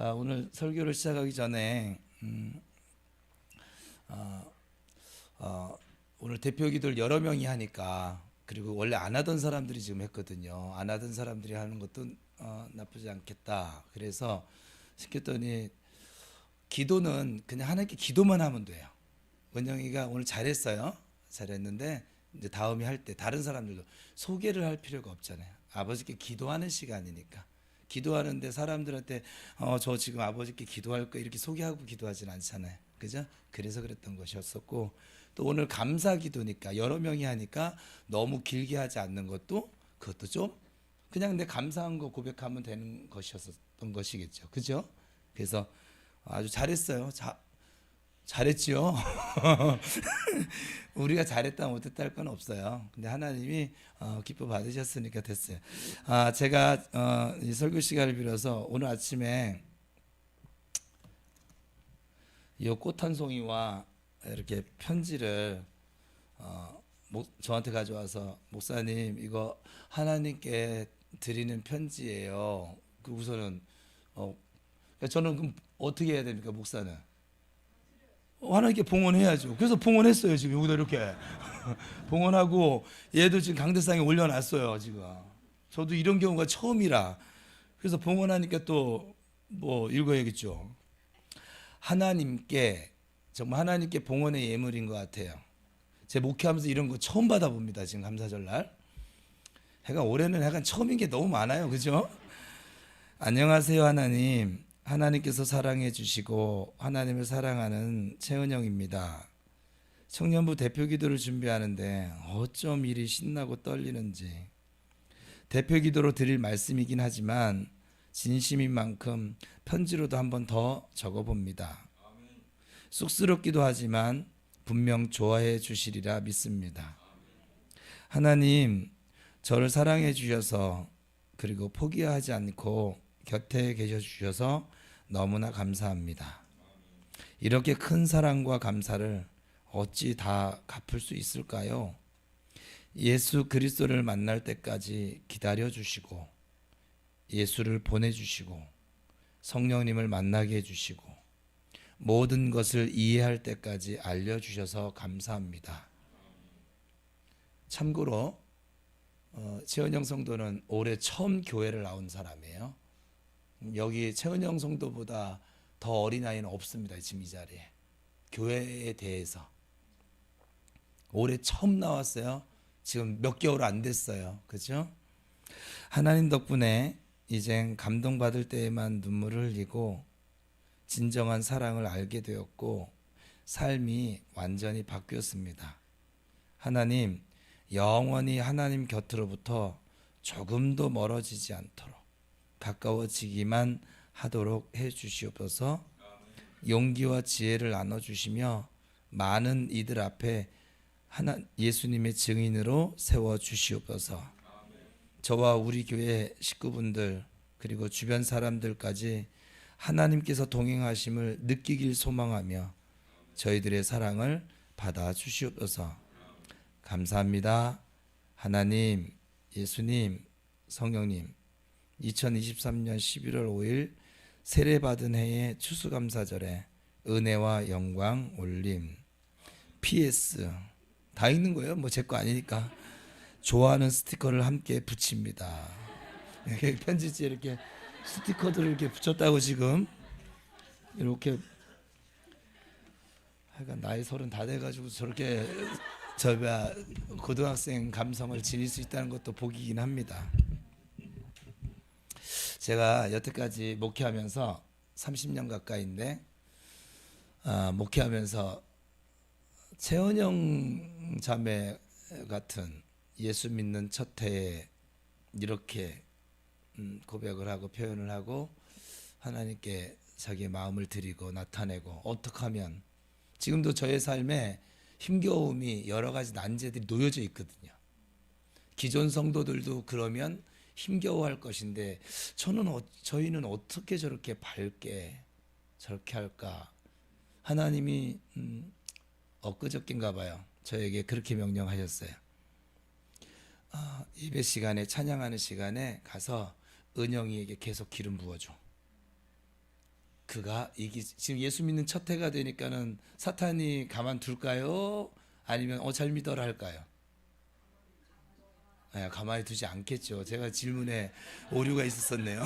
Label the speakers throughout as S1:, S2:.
S1: 오늘 설교를 시작하기 전에 어, 오늘 대표 기도를 여러 명이 하니까, 그리고 원래 안 하던 사람들이 지금 했거든요. 안 하던 사람들이 하는 것도 나쁘지 않겠다. 그래서 시켰더니 기도는 그냥 하나님께 기도만 하면 돼요. 원영이가 오늘 잘했어요. 잘했는데 이제 다음에 할 때 다른 사람들도 소개를 할 필요가 없잖아요. 아버지께 기도하는 시간이니까. 기도하는데 사람들한테 저 지금 아버지께 기도할 거 이렇게 소개하고 기도하진 않잖아요. 그죠? 그래서 그랬던 것이었었고, 또 오늘 감사 기도니까 여러 명이 하니까 너무 길게 하지 않는 것도, 그것도 좀 그냥 내 감사한 거 고백하면 되는 것이었던 것이겠죠. 그죠? 그래서 아주 잘했어요. 잘했지요. 우리가 잘했다 못했다 할 건 없어요. 근데 하나님이 기뻐 받으셨으니까 됐어요. 제가 이 설교 시간을 빌어서 오늘 아침에 이 꽃 한 송이와 이렇게 편지를 저한테 가져와서, 목사님 이거 하나님께 드리는 편지예요. 그 우선은 저는 그럼 어떻게 해야 됩니까, 목사는? 하나님께 봉헌해야죠. 그래서 봉헌했어요. 지금 여기다 이렇게 봉헌하고, 얘도 지금 강대상에 올려놨어요. 지금 저도 이런 경우가 처음이라. 그래서 봉헌하니까 또 뭐 읽어야겠죠. 하나님께, 정말 하나님께 봉헌의 예물인 것 같아요. 제 목회하면서 이런 거 처음 받아봅니다. 지금 감사절날 해가, 올해는 약간 처음인 게 너무 많아요. 그죠? 안녕하세요 하나님. 하나님께서 사랑해 주시고 하나님을 사랑하는 최은영입니다. 청년부 대표 기도를 준비하는데 어쩜 이리 신나고 떨리는지. 대표 기도로 드릴 말씀이긴 하지만 진심인 만큼 편지로도 한번 더 적어봅니다. 쑥스럽기도 하지만 분명 좋아해 주시리라 믿습니다. 하나님, 저를 사랑해 주셔서, 그리고 포기하지 않고 곁에 계셔 주셔서 너무나 감사합니다. 이렇게 큰 사랑과 감사를 어찌 다 갚을 수 있을까요? 예수 그리스도를 만날 때까지 기다려 주시고, 예수를 보내주시고, 성령님을 만나게 해주시고, 모든 것을 이해할 때까지 알려주셔서 감사합니다. 참고로 최은영 성도는 올해 처음 교회를 나온 사람이에요. 여기 최은영 성도보다 더 어린아이는 없습니다. 지금 이 자리에. 교회에 대해서 올해 처음 나왔어요. 지금 몇 개월 안 됐어요. 그죠? 하나님 덕분에 이젠 감동받을 때에만 눈물을 흘리고 진정한 사랑을 알게 되었고, 삶이 완전히 바뀌었습니다. 하나님, 영원히 하나님 곁으로부터 조금도 멀어지지 않도록 가까워지기만 하도록 해 주시옵소서. 용기와 지혜를 나눠주시며 많은 이들 앞에 예수님의 증인으로 세워 주시옵소서. 저와 우리 교회 식구분들, 그리고 주변 사람들까지 하나님께서 동행하심을 느끼길 소망하며 저희들의 사랑을 받아 주시옵소서. 감사합니다. 하나님, 예수님, 성령님, 2023년 11월 5일 세례받은 해의 추수감사절에 은혜와 영광 올림. PS 다 읽는 거예요. 뭐 제 거 아니니까. 좋아하는 스티커를 함께 붙입니다. 편지지에 이렇게 스티커들을 이렇게 붙였다고 지금 이렇게, 하여간 나이 30 다 돼가지고 저렇게 고등학생 감성을 지닐 수 있다는 것도 복이긴 합니다. 제가 여태까지 목회하면서 30년 가까이인데, 목회하면서 최은영 자매 같은 예수 믿는 첫 해에 이렇게 고백을 하고 표현을 하고 하나님께 자기의 마음을 드리고 나타내고, 어떻게 하면, 지금도 저의 삶에 힘겨움이 여러 가지 난제들이 놓여져 있거든요. 기존 성도들도 그러면 힘겨워할 것인데, 저희는 어떻게 저렇게 밝게 저렇게 할까? 하나님이 엊그저께인가 봐요, 저에게 그렇게 명령하셨어요. 예배 시간에, 찬양하는 시간에 가서 은영이에게 계속 기름 부어줘. 그가 이기 지금 예수 믿는 첫 해가 되니까는 사탄이 가만둘까요? 아니면 잘 믿어라 할까요? 가만히 두지 않겠죠. 제가 질문에 오류가 있었었네요.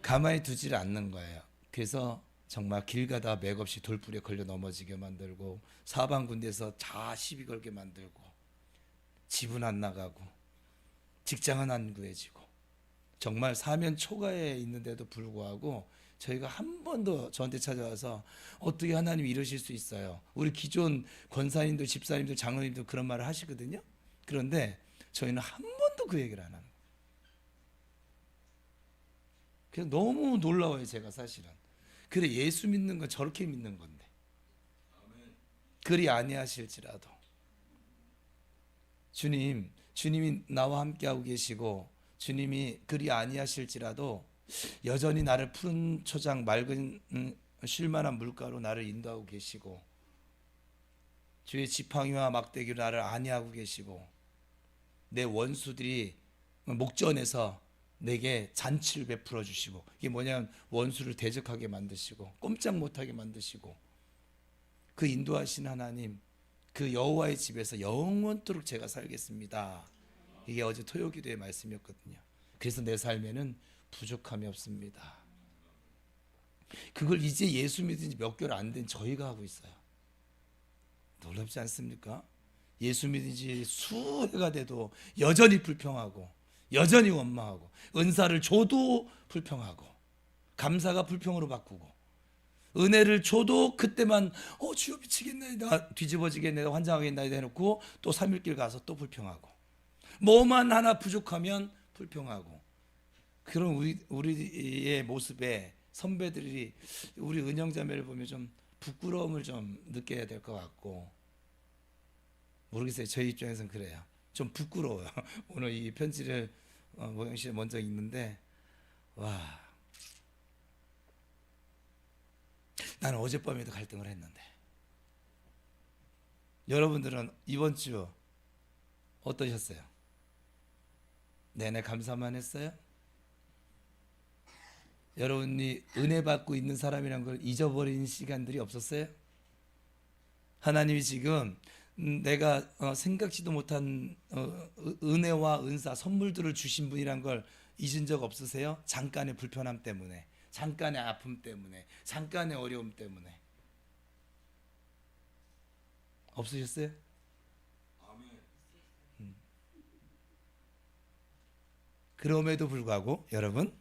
S1: 가만히 두지를 않는 거예요. 그래서 정말 길 가다 맥없이 돌불에 걸려 넘어지게 만들고 사방 군데서 다 시비 걸게 만들고 집은 안 나가고 직장은 안 구해지고 정말 사면 초과에 있는데도 불구하고 저희가 한 번도 저한테 찾아와서 어떻게 하나님이 이러실 수 있어요. 우리 기존 권사님들, 집사님들, 장로님들 그런 말을 하시거든요. 그런데 저희는 한 번도 그 얘기를 안 하는 거예요. 그래서 너무 놀라워요, 제가 사실은. 그래, 예수 믿는 건 저렇게 믿는 건데. 그리 아니하실지라도 주님이 나와 함께하고 계시고 주님이 그리 아니하실지라도 여전히 나를 푸른 초장 맑은 쉴만한 물가로 나를 인도하고 계시고 주의 지팡이와 막대기로 나를 안위하고 계시고 내 원수들이 목전에서 내게 잔치를 베풀어 주시고 이게 뭐냐면 원수를 대적하게 만드시고 꼼짝 못하게 만드시고 그 인도하신 하나님 그 여호와의 집에서 영원토록 제가 살겠습니다. 이게 어제 토요기도의 말씀이었거든요. 그래서 내 삶에는 부족함이 없습니다. 그걸 이제 예수 믿은 지 몇 개월 안 된 저희가 하고 있어요. 놀랍지 않습니까? 예수 믿은 지 수해가 돼도 여전히 불평하고 여전히 원망하고 은사를 줘도 불평하고 감사가 불평으로 바꾸고 은혜를 줘도 그때만 주여 미치겠나이다 뒤집어지겠나이다 환장하겠나이다 해놓고 또 3일길 가서 또 불평하고 뭐만 하나 부족하면 불평하고 그런 우리의 모습에 선배들이 우리 은영자매를 보면 좀 부끄러움을 좀 느껴야 될 것 같고 모르겠어요. 저희 입장에서는 그래요. 좀 부끄러워요. 오늘 이 편지를 모영 씨 먼저 읽는데 와 나는 어젯밤에도 갈등을 했는데 여러분들은 이번 주 어떠셨어요? 내내 감사만 했어요? 여러분이 은혜 받고 있는 사람이란 걸 잊어버린 시간들이 없었어요? 하나님이 지금 내가 생각지도 못한 은혜와 은사 선물들을 주신 분이란 걸 잊은 적 없으세요? 잠깐의 불편함 때문에 잠깐의 아픔 때문에 잠깐의 어려움 때문에 없으셨어요? 그럼에도 불구하고 여러분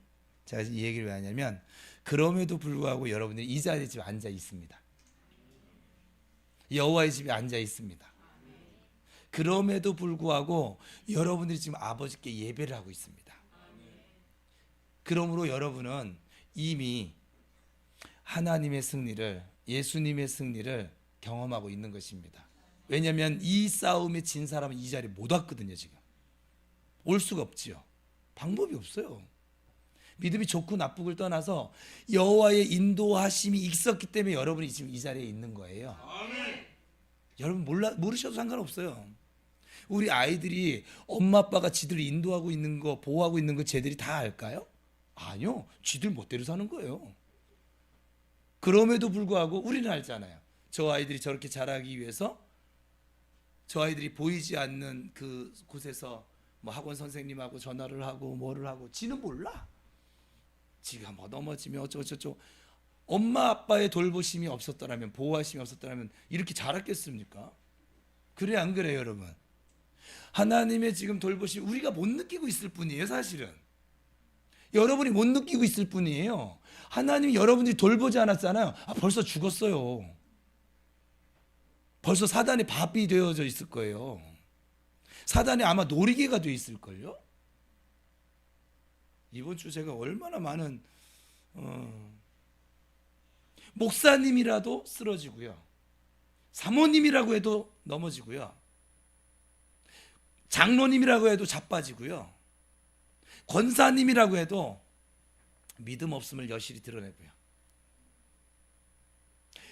S1: 제가 이 얘기를 왜 하냐면 그럼에도 불구하고 여러분들이 이 자리에 지금 앉아 있습니다. 여호와의 집에 앉아 있습니다. 그럼에도 불구하고 여러분들이 지금 아버지께 예배를 하고 있습니다. 그러므로 여러분은 이미 하나님의 승리를 예수님의 승리를 경험하고 있는 것입니다. 왜냐하면 이 싸움에 진 사람은 이 자리에 못 왔거든요. 지금 올 수가 없지요. 방법이 없어요. 믿음이 좋고 나쁘고를 떠나서 여호와의 인도하심이 있었기 때문에 여러분이 지금 이 자리에 있는 거예요. 아멘. 여러분 모르셔도 상관없어요. 우리 아이들이 엄마 아빠가 지들 인도하고 있는 거 보호하고 있는 거 쟤들이 다 알까요? 아니요. 지들 멋대로 사는 거예요. 그럼에도 불구하고 우리는 알잖아요. 저 아이들이 저렇게 자라기 위해서 저 아이들이 보이지 않는 그 곳에서 뭐 학원 선생님하고 전화를 하고 뭐를 하고 지는 몰라. 지가 뭐 넘어지면 어쩌고저쩌고 엄마 아빠의 돌보심이 없었더라면 보호하심이 없었더라면 이렇게 자랐겠습니까? 그래 안 그래요 여러분? 하나님의 지금 돌보심 우리가 못 느끼고 있을 뿐이에요 사실은. 여러분이 못 느끼고 있을 뿐이에요. 하나님이 여러분들이 돌보지 않았잖아요. 벌써 죽었어요. 벌써 사단의 밥이 되어져 있을 거예요. 사단이 아마 놀이개가 되어 있을걸요. 이번 주 제가 얼마나 많은 목사님이라도 쓰러지고요. 사모님이라고 해도 넘어지고요. 장로님이라고 해도 자빠지고요. 권사님이라고 해도 믿음 없음을 여실히 드러내고요.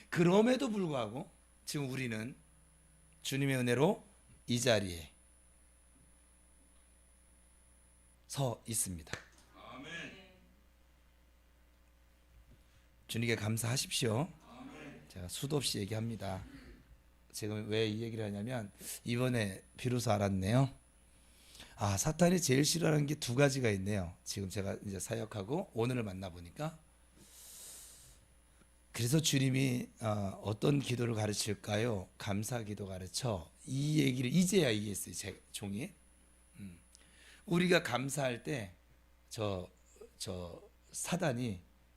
S1: 그럼에도 불구하고 지금 우리는 주님의 은혜로 이 자리에 서 있습니다. 주님께 감사하십시오. 제가 수도 없이 얘기합니다. 지금 왜 이 얘기를 하냐면 이번에 비로소 알았네요. 사탄이 제일 싫어하는 게 두 가지가 있네요. 지금 제가 이제 사역하고 오늘을 만나보니까. 그래서 주님이 어떤 기도를 가르칠까요? 감사 기도 가르쳐. 이 얘기를 이제야 이해했어요. 제 종이. 우리가 감사할 때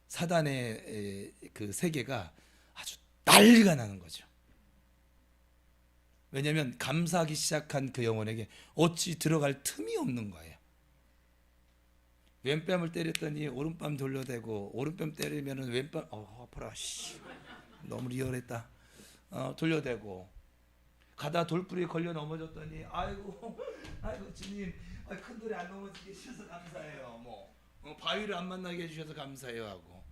S1: 사단의 그 세계가 아주 난리가 나는 거죠. 왜냐하면 감사하기 시작한 그 영혼에게 어찌 들어갈 틈이 없는 거예요. 왼뺨을 때렸더니 오른뺨 돌려대고, 오른뺨 때리면은 왼뺨 아파라 너무 리얼했다. 돌려대고, 가다 돌부리에 걸려 넘어졌더니 아이고 주님, 큰 돌에 안 넘어지게 해주셔서 감사해요. 바위를 안 만나게 해주셔서 감사해요 하고,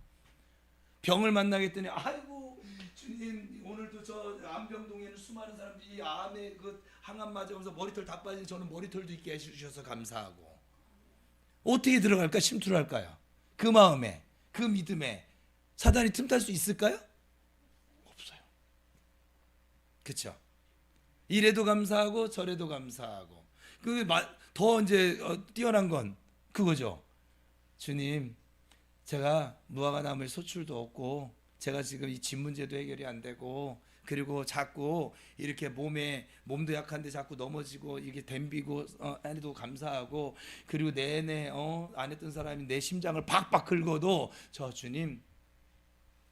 S1: 병을 만나게 했더니 아이고 주님, 오늘도 저 안병동에는 수많은 사람들이 암에 그 항암 맞으면서 머리털 다 빠진 저는 머리털도 있게 해주셔서 감사하고. 어떻게 들어갈까? 침투할까요? 그 마음에, 그 믿음에 사단이 틈탈 수 있을까요? 없어요. 그렇죠? 이래도 감사하고 저래도 감사하고. 더 이제 뛰어난 건 그거죠. 주님, 제가 무화과 나무에 소출도 없고, 제가 지금 이 집 문제도 해결이 안 되고, 그리고 자꾸 이렇게 몸도 약한데 자꾸 넘어지고 이게 댐비고 해도 감사하고, 그리고 내내 안 했던 사람이 내 심장을 박박 긁어도 저 주님,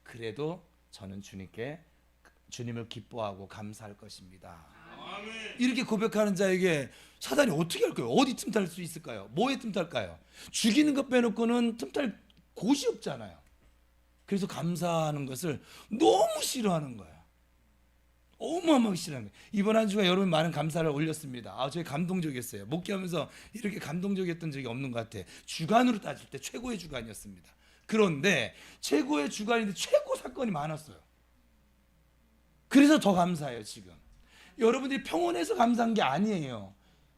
S1: 그래도 저는 주님을 기뻐하고 감사할 것입니다. 이렇게 고백하는 자에게 사단이 어떻게 할까요? 어디 틈탈 수 있을까요? 뭐에 틈탈까요? 죽이는 것 빼놓고는 틈탈 곳이 없잖아요. 그래서 감사하는 것을 너무 싫어하는 거예요. 어마어마하게 싫어하는 거예요. 이번 한 주간 여러분 많은 감사를 올렸습니다. 저희 감동적이었어요. 목회하면서 이렇게 감동적이었던 적이 없는 것 같아요. 주간으로 따질 때 최고의 주간이었습니다. 그런데 최고의 주간인데 최고 사건이 많았어요. 그래서 더 감사해요. 지금 여러분들이 평온해서 감사한 게 아니에요.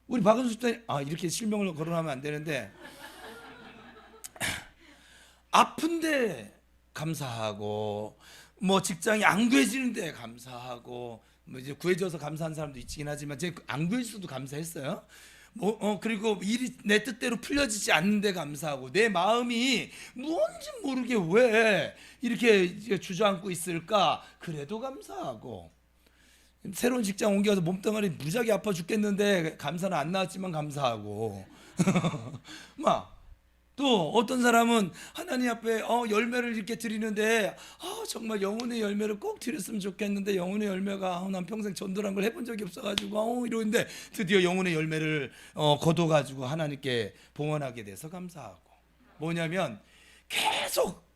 S1: 우리 박은수 집사님, 이렇게 실명을 거론하면 안 되는데, 아픈데 감사하고, 직장이 안 구해지는데 감사하고, 이제 구해져서 감사한 사람도 있긴 하지만 제가 안 구해져서도 감사했어요. 그리고 일이 내 뜻대로 풀려지지 않는데 감사하고, 내 마음이 뭔지 모르게 왜 이렇게 주저앉고 있을까? 그래도 감사하고, 새로운 직장 옮겨서 몸뚱아리 무지하게 아파 죽겠는데 감사는 안 나왔지만 감사하고. 또 어떤 사람은 하나님 앞에 열매를 이렇게 드리는데 정말 영혼의 열매를 꼭 드렸으면 좋겠는데 영혼의 열매가 난 평생 전도란 걸 해본 적이 없어가지고 이러는데 드디어 영혼의 열매를 거둬가지고 하나님께 봉헌하게 돼서 감사하고. 뭐냐면 계속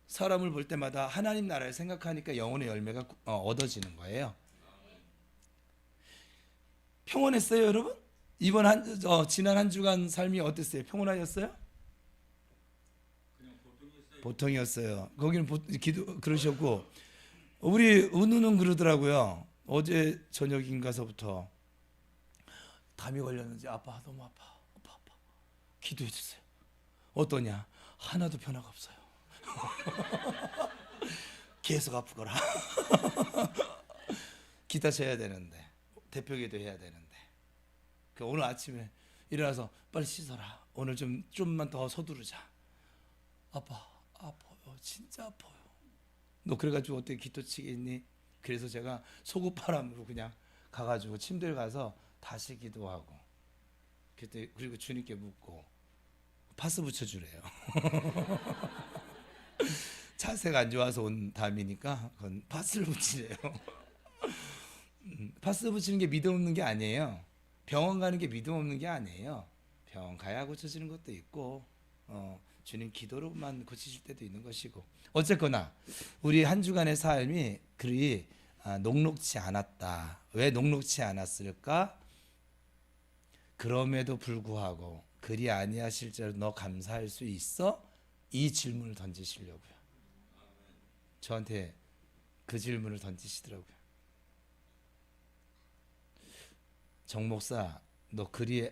S1: 사람을 볼 때마다 하나님 나라를 생각하니까 영혼의 열매가 얻어지는 거예요. 평온했어요, 여러분? 지난 한 주간 삶이 어땠어요? 평온하셨어요? 보통이었어요. 거기는 기도 그러셨고, 우리 은우는 그러더라고요. 어제 저녁인가서부터 담이 걸렸는지 아빠 너무 아파. 기도해 주세요. 어떠냐? 하나도 변화가 없어요. 계속 아프거라. 기타 쳐야 되는데, 대표기도 해야 되는데, 오늘 아침에 일어나서 빨리 씻어라. 오늘 좀만 더 서두르자. 아파. 아파요. 진짜 아파요. 너 그래가지고 어떻게 기도 치겠니? 그래서 제가 속옷바람으로 그냥 가가지고 침대에 가서 다시 기도하고, 그리고 주님께 묻고 파스 붙여주래요. 자세가 안 좋아서 온 담이니까 그건 파스를 붙이래요. 파스 붙이는 게 믿음 없는 게 아니에요. 병원 가는 게 믿음 없는 게 아니에요. 병원 가야 고쳐지는 것도 있고, 주님 기도로만 고치실 때도 있는 것이고. 어쨌거나 우리 한 주간의 삶이 그리 녹록지 않았다. 왜 녹록지 않았을까? 그럼에도 불구하고 그리 아니하실지라도 너 감사할 수 있어? 이 질문을 던지시려고요. 저한테 그 질문을 던지시더라고요. 정 목사, 너 그리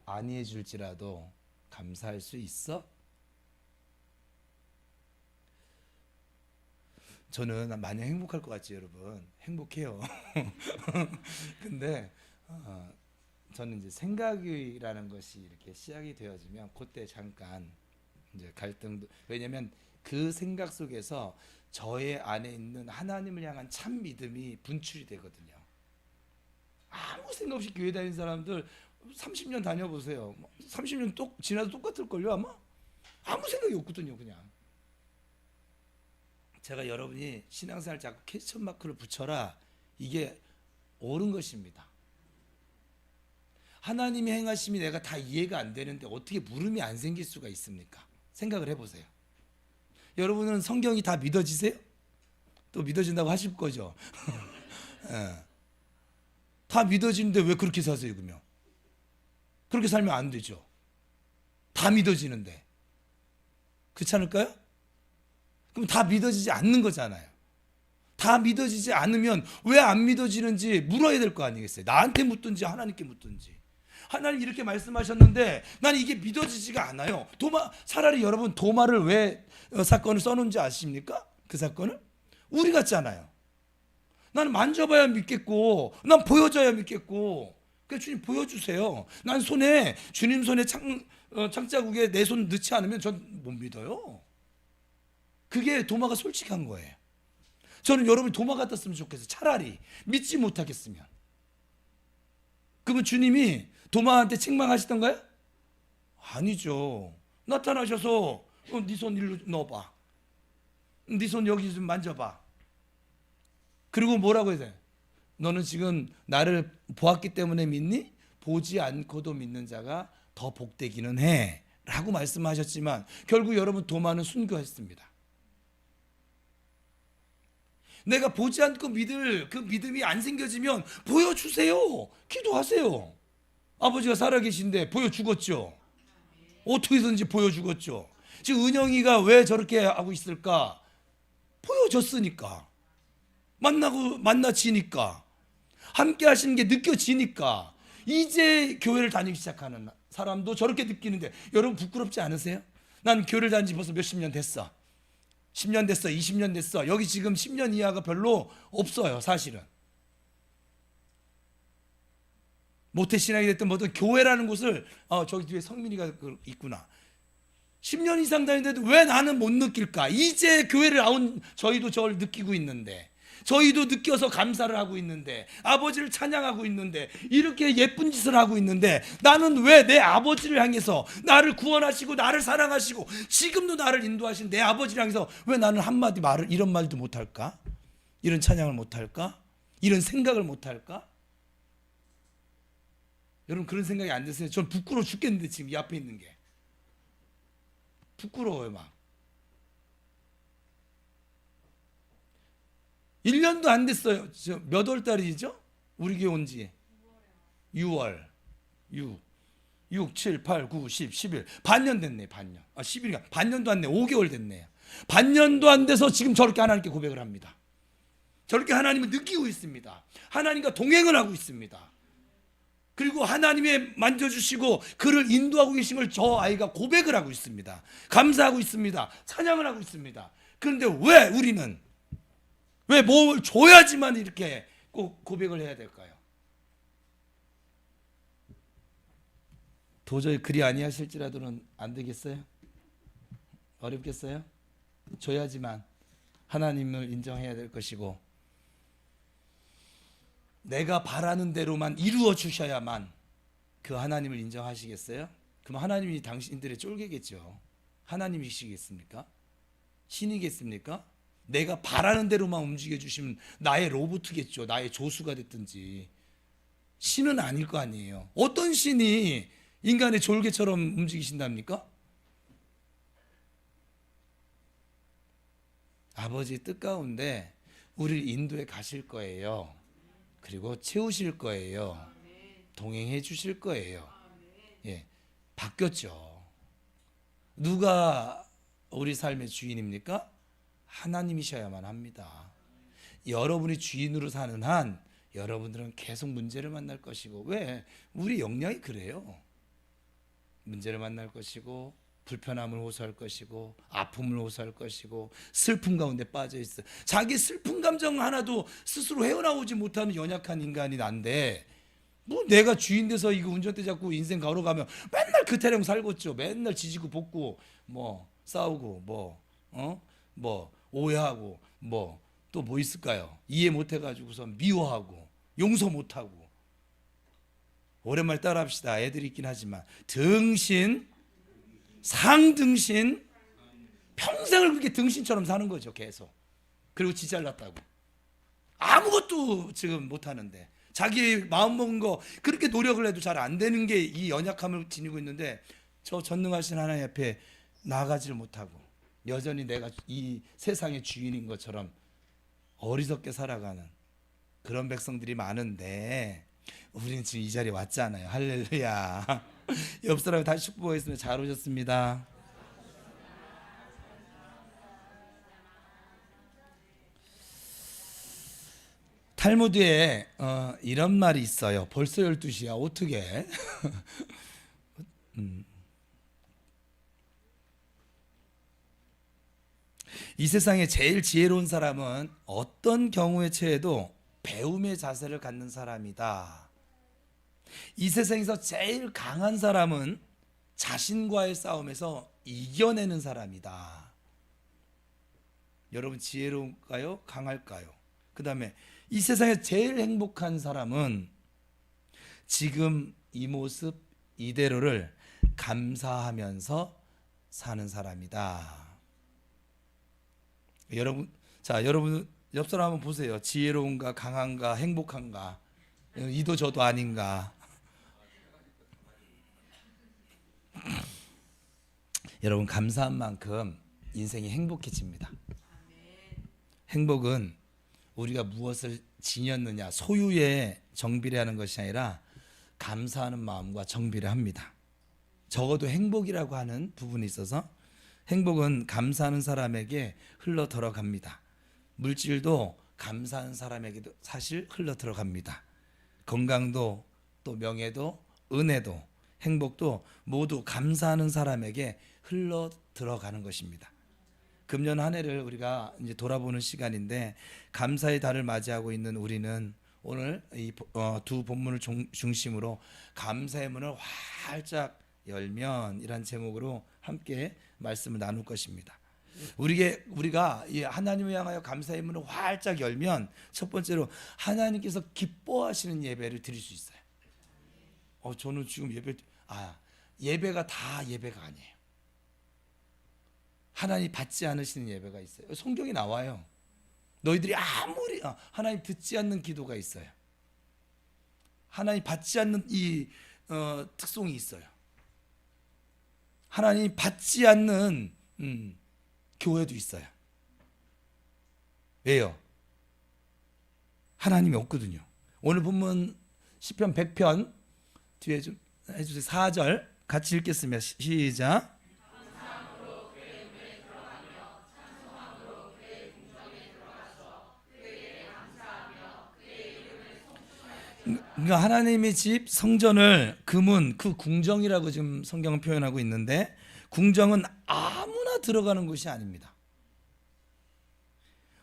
S1: 아니해 줄지라도 감사할 수 있어? 저는 마냥 행복할 것 같지 여러분? 행복해요. 근데 저는 이제 생각이라는 것이 이렇게 시작이 되어지면 그때 잠깐 이제 갈등도, 왜냐면 그 생각 속에서 저의 안에 있는 하나님을 향한 참 믿음이 분출이 되거든요. 아무 생각 없이 교회 다니는 사람들 30년 다녀보세요. 30년 지나도 똑같을걸요 아마? 아무 생각이 없거든요 그냥. 제가 여러분이 신앙생활 자꾸 퀘스천 마크를 붙여라, 이게 옳은 것입니다. 하나님의 행하심이 내가 다 이해가 안 되는데 어떻게 물음이 안 생길 수가 있습니까? 생각을 해보세요. 여러분은 성경이 다 믿어지세요? 또 믿어진다고 하실 거죠. 예. 다 믿어지는데 왜 그렇게 사세요 그러면? 그렇게 살면 안 되죠. 다 믿어지는데. 그렇지 않을까요? 그럼 다 믿어지지 않는 거잖아요. 다 믿어지지 않으면 왜 안 믿어지는지 물어야 될 거 아니겠어요? 나한테 묻든지 하나님께 묻든지. 하나님 이렇게 말씀하셨는데 난 이게 믿어지지가 않아요. 차라리 여러분 도마를 왜 사건을 써놓은지 아십니까? 그 사건을? 우리 같잖아요. 나는 만져봐야 믿겠고 난 보여줘야 믿겠고, 그러니까 주님 보여주세요. 난 주님 손에 창자국에 내 손 넣지 않으면 전 못 믿어요. 그게 도마가 솔직한 거예요. 저는 여러분이 도마 같았으면 좋겠어요. 차라리 믿지 못하겠으면. 그러면 주님이 도마한테 책망하시던가요? 아니죠. 나타나셔서 네 손 일로 넣어봐, 네 손 여기 좀 만져봐. 그리고 뭐라고 해야 돼? 너는 지금 나를 보았기 때문에 믿니? 보지 않고도 믿는 자가 더 복되기는 해 라고 말씀하셨지만 결국 여러분 도마는 순교했습니다. 내가 보지 않고 믿을 그 믿음이 안 생겨지면 보여주세요. 기도하세요. 아버지가 살아계신데 보여주겠죠. 어떻게든지 보여주겠죠. 지금 은영이가 왜 저렇게 하고 있을까? 보여줬으니까. 만나지니까. 함께 하시는 게 느껴지니까. 이제 교회를 다니기 시작하는 사람도 저렇게 느끼는데 여러분 부끄럽지 않으세요? 난 교회를 다닌 지 벌써 몇십 년 됐어. 10년 됐어, 20년 됐어. 여기 지금 10년 이하가 별로 없어요 사실은. 모태신앙이 됐든 뭐든 교회라는 곳을 저기 뒤에 성민이가 있구나. 10년 이상 다니는데도 왜 나는 못 느낄까? 이제 교회를 나온 저희도 저를 느끼고 있는데, 저희도 느껴서 감사를 하고 있는데, 아버지를 찬양하고 있는데, 이렇게 예쁜 짓을 하고 있는데 나는 왜 내 아버지를 향해서, 나를 구원하시고 나를 사랑하시고 지금도 나를 인도하신 내 아버지를 향해서 왜 나는 한마디 말을, 이런 말도 못할까? 이런 찬양을 못할까? 이런 생각을 못할까? 여러분 그런 생각이 안 드세요? 전 부끄러워 죽겠는데 지금 이 앞에 있는 게 부끄러워요. 막 1년도 안 됐어요. 몇 월 달이죠? 우리 교회 온지 6월 6, 7, 8, 9, 10, 11 반년 됐네. 반년. 11가 반년도 안 돼. 5개월 됐네요. 반년도 안 돼서 지금 저렇게 하나님께 고백을 합니다. 저렇게 하나님을 느끼고 있습니다. 하나님과 동행을 하고 있습니다. 그리고 하나님의 만져주시고 그를 인도하고 계신 걸 저 아이가 고백을 하고 있습니다. 감사하고 있습니다. 찬양을 하고 있습니다. 그런데 왜 우리는 왜 뭘 줘야지만 이렇게 꼭 고백을 해야 될까요? 도저히 그리 아니하실지라도는 안 되겠어요? 어렵겠어요? 줘야지만 하나님을 인정해야 될 것이고, 내가 바라는 대로만 이루어 주셔야만 그 하나님을 인정하시겠어요? 그럼 하나님이 당신들의 쫄개겠죠. 하나님이시겠습니까? 신이겠습니까? 내가 바라는 대로만 움직여 주시면 나의 로봇이겠죠. 나의 조수가 됐든지. 신은 아닐 거 아니에요. 어떤 신이 인간의 졸개처럼 움직이신답니까? 아버지의 뜻 가운데 우리를 인도해 가실 거예요. 그리고 채우실 거예요. 동행해 주실 거예요. 예, 바뀌었죠. 누가 우리 삶의 주인입니까? 하나님이셔야만 합니다. 여러분이 주인으로 사는 한 여러분들은 계속 문제를 만날 것이고, 왜? 우리 역량이 그래요. 문제를 만날 것이고 불편함을 호소할 것이고 아픔을 호소할 것이고 슬픔 가운데 빠져 있어. 자기 슬픈 감정 하나도 스스로 헤어나오지 못하는 연약한 인간이 난데 뭐 내가 주인 돼서 이거 운전대 잡고 인생 걸어가면 맨날 그 타령 살겠죠. 맨날 지지고 볶고 뭐 싸우고 뭐 오해하고 뭐 또 뭐 있을까요? 이해 못 해가지고서 미워하고 용서 못하고. 오랜만에 따라합시다. 애들이 있긴 하지만 등신 상등신 평생을 그렇게 등신처럼 사는 거죠. 계속. 그리고 지 잘났다고 아무것도 지금 못하는데 자기 마음 먹은 거 그렇게 노력을 해도 잘 안 되는 게 이 연약함을 지니고 있는데 저 전능하신 하나님 앞에 나아가지를 못하고 여전히 내가 이 세상의 주인인 것처럼 어리석게 살아가는 그런 백성들이 많은데 우리는 지금 이 자리에 왔잖아요. 할렐루야. 옆 사람이 다시 축복하겠습니다. 잘 오셨습니다. 탈무드에 이런 말이 있어요. 벌써 12시야. 어떻게? 이 세상에 제일 지혜로운 사람은 어떤 경우에 처해도 배움의 자세를 갖는 사람이다. 이 세상에서 제일 강한 사람은 자신과의 싸움에서 이겨내는 사람이다. 여러분 지혜로울까요? 강할까요? 그 다음에 이 세상에 제일 행복한 사람은 지금 이 모습 이대로를 감사하면서 사는 사람이다. 여러분, 자, 여러분 옆 사람 한번 보세요. 지혜로운가, 강한가, 행복한가, 이도 저도 아닌가. 여러분 감사한 만큼 인생이 행복해집니다. 행복은 우리가 무엇을 지녔느냐 소유에 정비례하는 것이 아니라 감사하는 마음과 정비례합니다. 적어도 행복이라고 하는 부분이 있어서 행복은 감사하는 사람에게 흘러 들어갑니다. 물질도 감사하는 사람에게도 사실 흘러 들어갑니다. 건강도 또 명예도 은혜도 행복도 모두 감사하는 사람에게 흘러 들어가는 것입니다. 금년 한 해를 우리가 이제 돌아보는 시간인데 감사의 달을 맞이하고 있는 우리는 오늘 이 두 본문을 중심으로 감사의 문을 활짝 열면 이란 제목으로 함께 말씀을 나눌 것입니다. 우리가 이 하나님을 향하여 감사의 문을 활짝 열면 첫 번째로 하나님께서 기뻐하시는 예배를 드릴 수 있어요. 저는 지금 예배가 다 예배가 아니에요. 하나님 받지 않으시는 예배가 있어요. 성경에 나와요. 너희들이 아무리 하나님 듣지 않는 기도가 있어요. 하나님 받지 않는 이 특성이 있어요. 하나님 받지 않는 교회도 있어요. 왜요? 하나님이 없거든요. 오늘 본문 시편 100편 뒤에 좀 해주세요. 4절 같이 읽겠습니다. 시작. 그러니까 하나님의 집 성전을 금은 그 궁정이라고 지금 성경은 표현하고 있는데 궁정은 아무나 들어가는 곳이 아닙니다.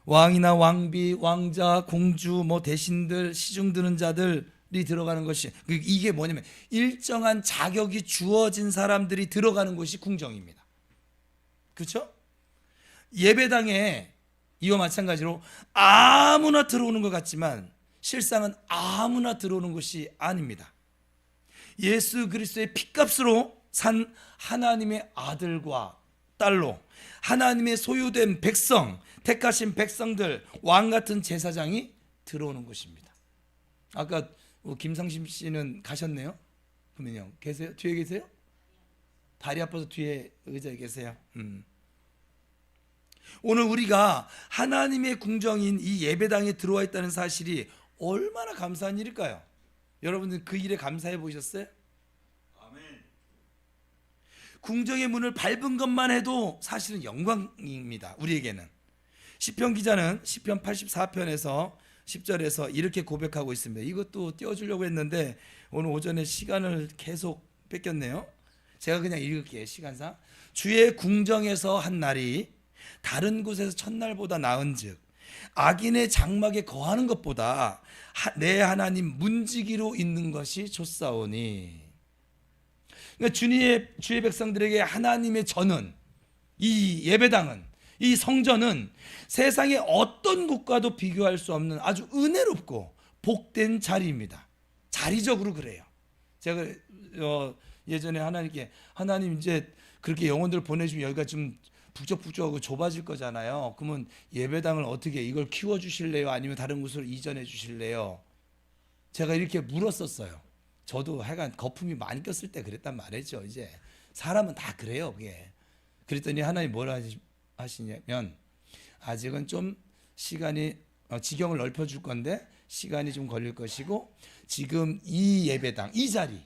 S1: 왕이나 왕비, 왕자, 공주, 뭐 대신들, 시중 드는 자들이 들어가는 것이 이게 뭐냐면 일정한 자격이 주어진 사람들이 들어가는 곳이 궁정입니다. 그렇죠? 예배당에 이와 마찬가지로 아무나 들어오는 것 같지만 실상은 아무나 들어오는 것이 아닙니다. 예수 그리스도의 피값으로 산 하나님의 아들과 딸로 하나님의 소유된 백성, 택하신 백성들, 왕 같은 제사장이 들어오는 것입니다. 아까 김상심 씨는 가셨네요. 그러면 형 계세요? 뒤에 계세요? 다리 아파서 뒤에 의자에 계세요. 오늘 우리가 하나님의 궁정인 이 예배당에 들어와 있다는 사실이 얼마나 감사한 일일까요? 여러분들 그 일에 감사해 보셨어요? 아멘. 궁정의 문을 밟은 것만 해도 사실은 영광입니다. 우리에게는. 시편 기자는 시편 84편에서 10절에서 이렇게 고백하고 있습니다. 이것도 띄워주려고 했는데 오늘 오전에 시간을 계속 뺏겼네요. 제가 그냥 읽을게요. 시간상. 주의 궁정에서 한 날이 다른 곳에서 첫날보다 나은즉 악인의 장막에 거하는 것보다 내 하나님 문지기로 있는 것이 좋사오니. 그러니까 주의 백성들에게 하나님의 전은, 이 예배당은, 이 성전은 세상의 어떤 곳과도 비교할 수 없는 아주 은혜롭고 복된 자리입니다. 자리적으로 그래요. 제가 예전에 하나님께, 하나님 이제 그렇게 영혼들 보내주면 여기가 좀 북적북적하고 좁아질 거잖아요. 그러면 예배당을 어떻게, 이걸 키워주실래요? 아니면 다른 곳으로 이전해 주실래요? 제가 이렇게 물었었어요. 저도 하여간 거품이 많이 꼈을 때 그랬단 말이죠. 이제 사람은 다 그래요. 그게. 그랬더니 하나님 뭐라 하시냐면, 아직은 좀 시간이, 지경을 넓혀줄 건데 시간이 좀 걸릴 것이고, 지금 이 예배당, 이 자리,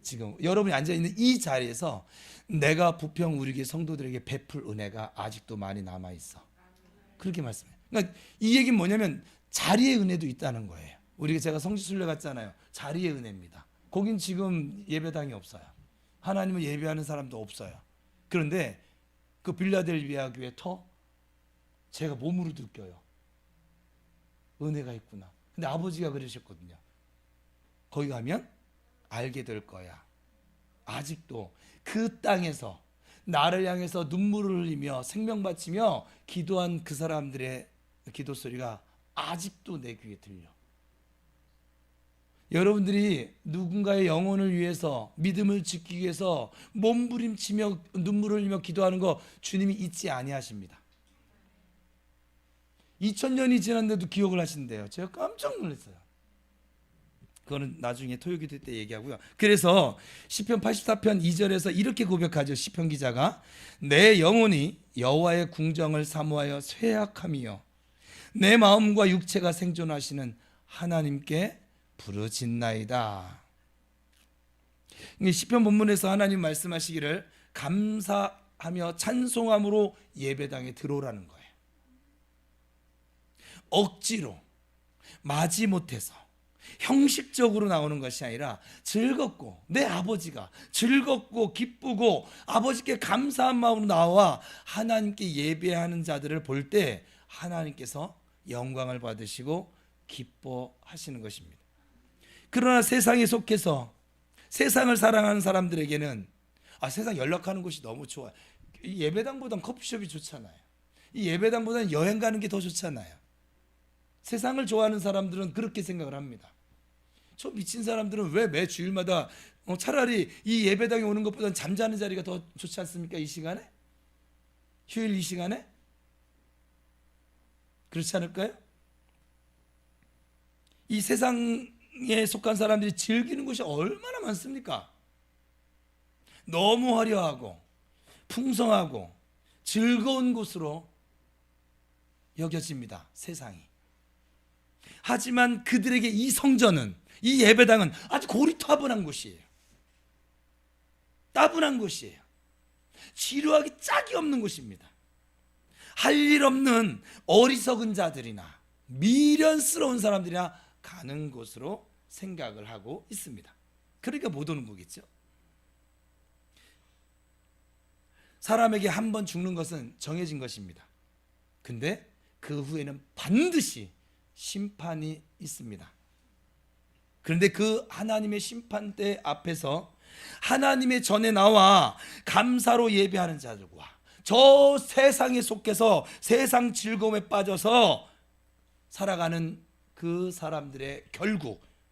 S1: 지금 여러분이 앉아있는 이 자리에서 내가 부평 우리 교회 성도들에게 베풀 은혜가 아직도 많이 남아있어. 그렇게 말씀해요. 그러니까 이 얘기는 뭐냐면 자리의 은혜도 있다는 거예요. 우리가, 제가 성지순례 갔잖아요. 자리의 은혜입니다. 거긴 지금 예배당이 없어요. 하나님을 예배하는 사람도 없어요. 그런데 그 빌라델비아 교회 제가 몸으로 느껴요. 은혜가 있구나. 근데 아버지가 그러셨거든요. 거기 가면 알게 될 거야. 아직도 그 땅에서 나를 향해서 눈물을 흘리며 생명 바치며 기도한 그 사람들의 기도 소리가 아직도 내 귀에 들려. 여러분들이 누군가의 영혼을 위해서, 믿음을 지키기 위해서 몸부림치며 눈물을 흘리며 기도하는 거 주님이 잊지 아니하십니다. 2000년이 지났는데도 기억을 하신대요. 제가 깜짝 놀랐어요. 그거는 나중에 토요기도 때 얘기하고요. 그래서 시편 84편 2절에서 이렇게 고백하죠. 시편 기자가, 내 영혼이 여호와의 궁정을 사모하여 쇠약함이요 내 마음과 육체가 생존하시는 하나님께 부르짖나이다. 시편 본문에서 하나님 말씀하시기를 감사하며 찬송함으로 예배당에 들어오라는 거예요. 억지로, 마지못해서, 형식적으로 나오는 것이 아니라 즐겁고, 내 아버지가 즐겁고 기쁘고 아버지께 감사한 마음으로 나와 하나님께 예배하는 자들을 볼 때 하나님께서 영광을 받으시고 기뻐하시는 것입니다. 그러나 세상에 속해서 세상을 사랑하는 사람들에게는 세상 연락하는 곳이 너무 좋아요. 이 예배당보단 커피숍이 좋잖아요. 이 예배당보다는 여행 가는 게 더 좋잖아요. 세상을 좋아하는 사람들은 그렇게 생각을 합니다. 저 미친 사람들은 왜 매 주일마다 차라리 이 예배당에 오는 것보다는 잠자는 자리가 더 좋지 않습니까? 이 시간에? 휴일 이 시간에? 그렇지 않을까요? 이 세상에 속한 사람들이 즐기는 곳이 얼마나 많습니까? 너무 화려하고 풍성하고 즐거운 곳으로 여겨집니다. 세상이. 하지만 그들에게 이 성전은, 이 예배당은 아주 고리타분한 곳이에요. 따분한 곳이에요. 지루하기 짝이 없는 곳입니다. 할 일 없는 어리석은 자들이나 미련스러운 사람들이나 가는 곳으로 생각을 하고 있습니다. 그러니까 못 오는 거겠죠. 사람에게 한 번 죽는 것은 정해진 것입니다. 근데 그 후에는 반드시 심판이 있습니다. 그런데 그 하나님의 심판대 앞에서 하나님의 전에 나와 감사로 예배하는 자들과 저 세상에 속해서 세상 즐거움에 빠져서 살아가는 그 사람들의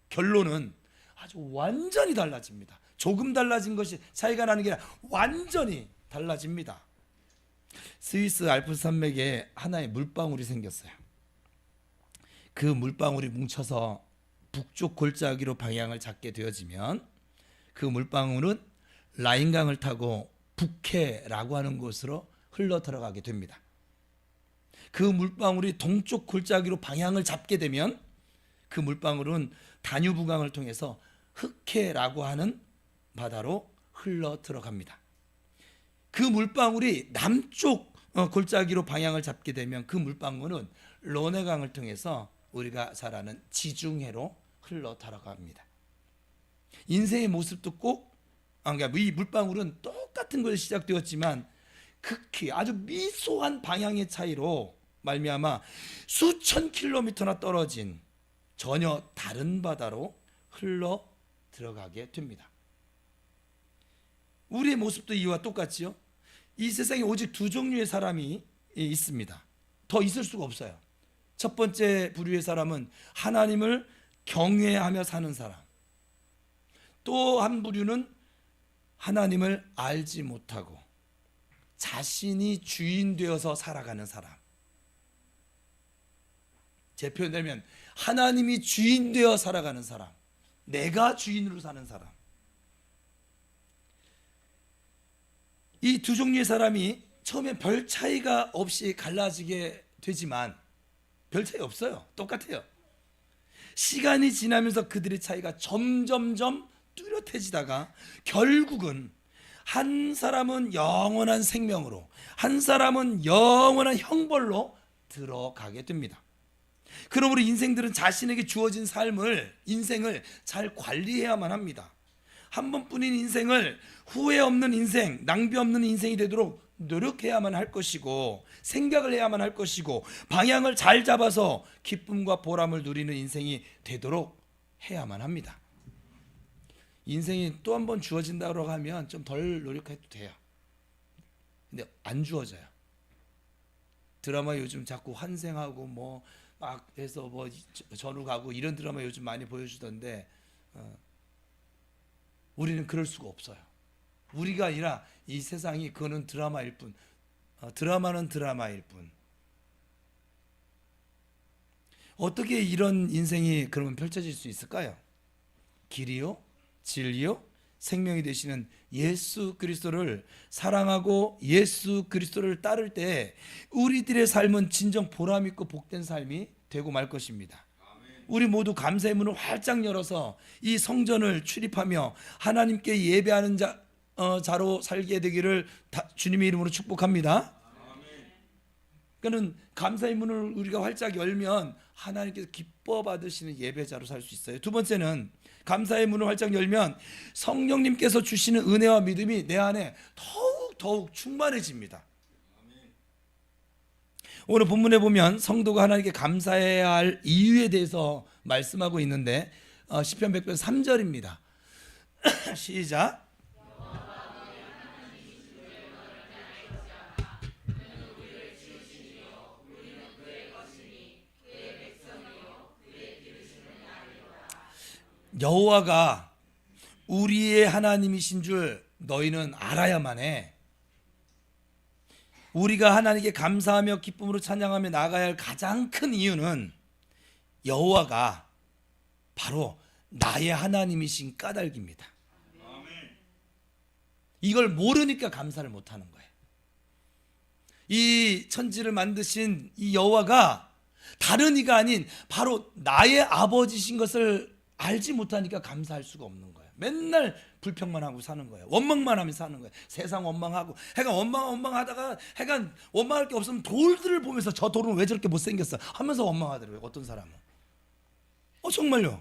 S1: 결론은 아주 완전히 달라집니다. 조금 달라진 것이 차이가 나는 게 아니라 완전히 달라집니다. 스위스 알프스 산맥에 하나의 물방울이 생겼어요. 그 물방울이 뭉쳐서 북쪽 골짜기로 방향을 잡게 되어지면 그 물방울은 라인강을 타고 북해라고 하는 곳으로 흘러 들어가게 됩니다. 그 물방울이 동쪽 골짜기로 방향을 잡게 되면 그 물방울은 다뉴브강을 통해서 흑해라고 하는 바다로 흘러 들어갑니다. 그 물방울이 남쪽 골짜기로 방향을 잡게 되면 그 물방울은 르네강을 통해서 우리가 잘 아는 지중해로 흘러 들어갑니다. 인생의 모습도 꼭, 그러니까 이 물방울은 똑같은 것이 시작되었지만 극히 아주 미소한 방향의 차이로 말미암아 수천 킬로미터나 떨어진 전혀 다른 바다로 흘러 들어가게 됩니다. 우리의 모습도 이와 똑같지요. 이 세상에 오직 두 종류의 사람이 있습니다. 더 있을 수가 없어요. 첫 번째 부류의 사람은 하나님을 경외하며 사는 사람. 또 한 부류는 하나님을 알지 못하고 자신이 주인 되어서 살아가는 사람. 제 표현되면 하나님이 주인 되어 살아가는 사람, 내가 주인으로 사는 사람. 이 두 종류의 사람이 처음에 별 차이가 없이 갈라지게 되지만 별 차이 없어요. 똑같아요. 시간이 지나면서 그들의 차이가 점점점 뚜렷해지다가 결국은 한 사람은 영원한 생명으로, 한 사람은 영원한 형벌로 들어가게 됩니다. 그러므로 인생들은 자신에게 주어진 인생을 잘 관리해야만 합니다. 한 번뿐인 인생을 후회 없는 인생, 낭비 없는 인생이 되도록 노력해야만 할 것이고, 생각을 해야만 할 것이고, 방향을 잘 잡아서 기쁨과 보람을 누리는 인생이 되도록 해야만 합니다. 인생이 또 한 번 주어진다고 하면 좀 덜 노력해도 돼요. 근데 안 주어져요. 드라마 요즘 자꾸 환생하고 뭐 막 해서 뭐 전후 가고 이런 드라마 요즘 많이 보여주던데 우리는 그럴 수가 없어요. 우리가 아니라 이 세상이 그거는 드라마일 뿐, 드라마는 드라마일 뿐. 어떻게 이런 인생이 그러면 펼쳐질 수 있을까요? 길이요, 진리요, 생명이 되시는 예수 그리스도를 사랑하고 예수 그리스도를 따를 때 우리들의 삶은 진정 보람 있고 복된 삶이 되고 말 것입니다. 우리 모두 감사의 문을 활짝 열어서 이 성전을 출입하며 하나님께 예배하는 자로 살게 되기를 주님의 이름으로 축복합니다. 그러니까 감사의 문을 우리가 활짝 열면 하나님께서 기뻐 받으시는 예배자로 살 수 있어요. 두 번째는 감사의 문을 활짝 열면 성령님께서 주시는 은혜와 믿음이 내 안에 더욱 충만해집니다. 오늘 본문에 보면 성도가 하나님께 감사해야 할 이유에 대해서 말씀하고 있는데 시편 100편 3절입니다. 시작. 여호와가 우리의 하나님이신 줄 너희는 알아야만 해. 우리가 하나님께 감사하며 기쁨으로 찬양하며 나아가야 할 가장 큰 이유는 여호와가 바로 나의 하나님이신 까닭입니다. 이걸 모르니까 감사를 못하는 거예요. 이 천지를 만드신 이 여호와가 다른 이가 아닌 바로 나의 아버지신 것을 알지 못하니까 감사할 수가 없는 거예요. 맨날 불평만 하고 사는 거예요. 원망만 하며 사는 거예요. 세상 원망하고 해가 원망하다가 해가 원망할 게 없으면 돌들을 보면서 저 돌은 왜 저렇게 못생겼어 하면서 원망하더라고요. 어떤 사람은 정말요.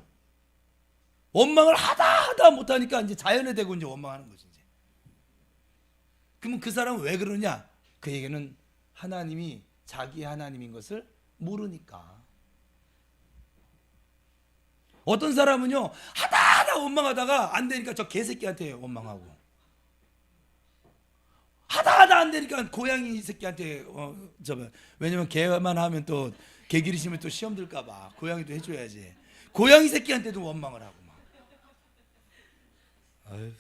S1: 원망을 하다 못하니까 이제 자연에 대고 이제 원망하는 거지. 이제. 그러면 그 사람은 왜 그러냐? 그에게는 하나님이 자기의 하나님인 것을 모르니까. 어떤 사람은요 하다 원망하다가 안 되니까 저 개새끼한테 원망하고, 하다 안 되니까 고양이 새끼한테 왜냐면 개만 하면 또 개 기르시면 또 시험 들까봐 고양이도 해줘야지. 고양이 새끼한테도 원망을 하고 막. 아유.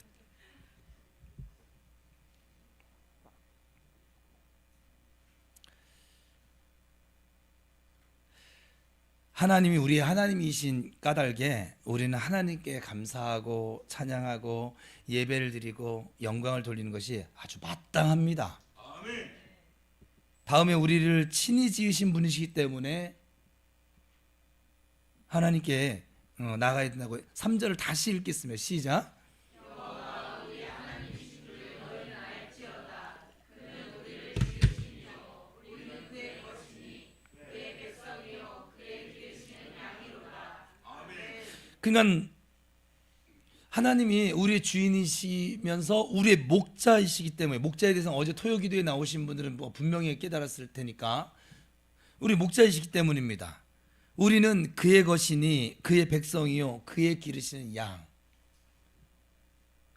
S1: 하나님이 우리의 하나님이신 까닭에 우리는 하나님께 감사하고 찬양하고 예배를 드리고 영광을 돌리는 것이 아주 마땅합니다. 아멘. 다음에 우리를 친히 지으신 분이시기 때문에 하나님께 나가야 된다고 3절을 다시 읽겠습니다. 시작. 그러니까 하나님이 우리의 주인이시면서 우리의 목자이시기 때문에, 목자에 대해서 어제 토요기도에 나오신 분들은 뭐 분명히 깨달았을 테니까, 우리 목자이시기 때문입니다. 우리는 그의 것이니 그의 백성이요 그의 기르시는 양.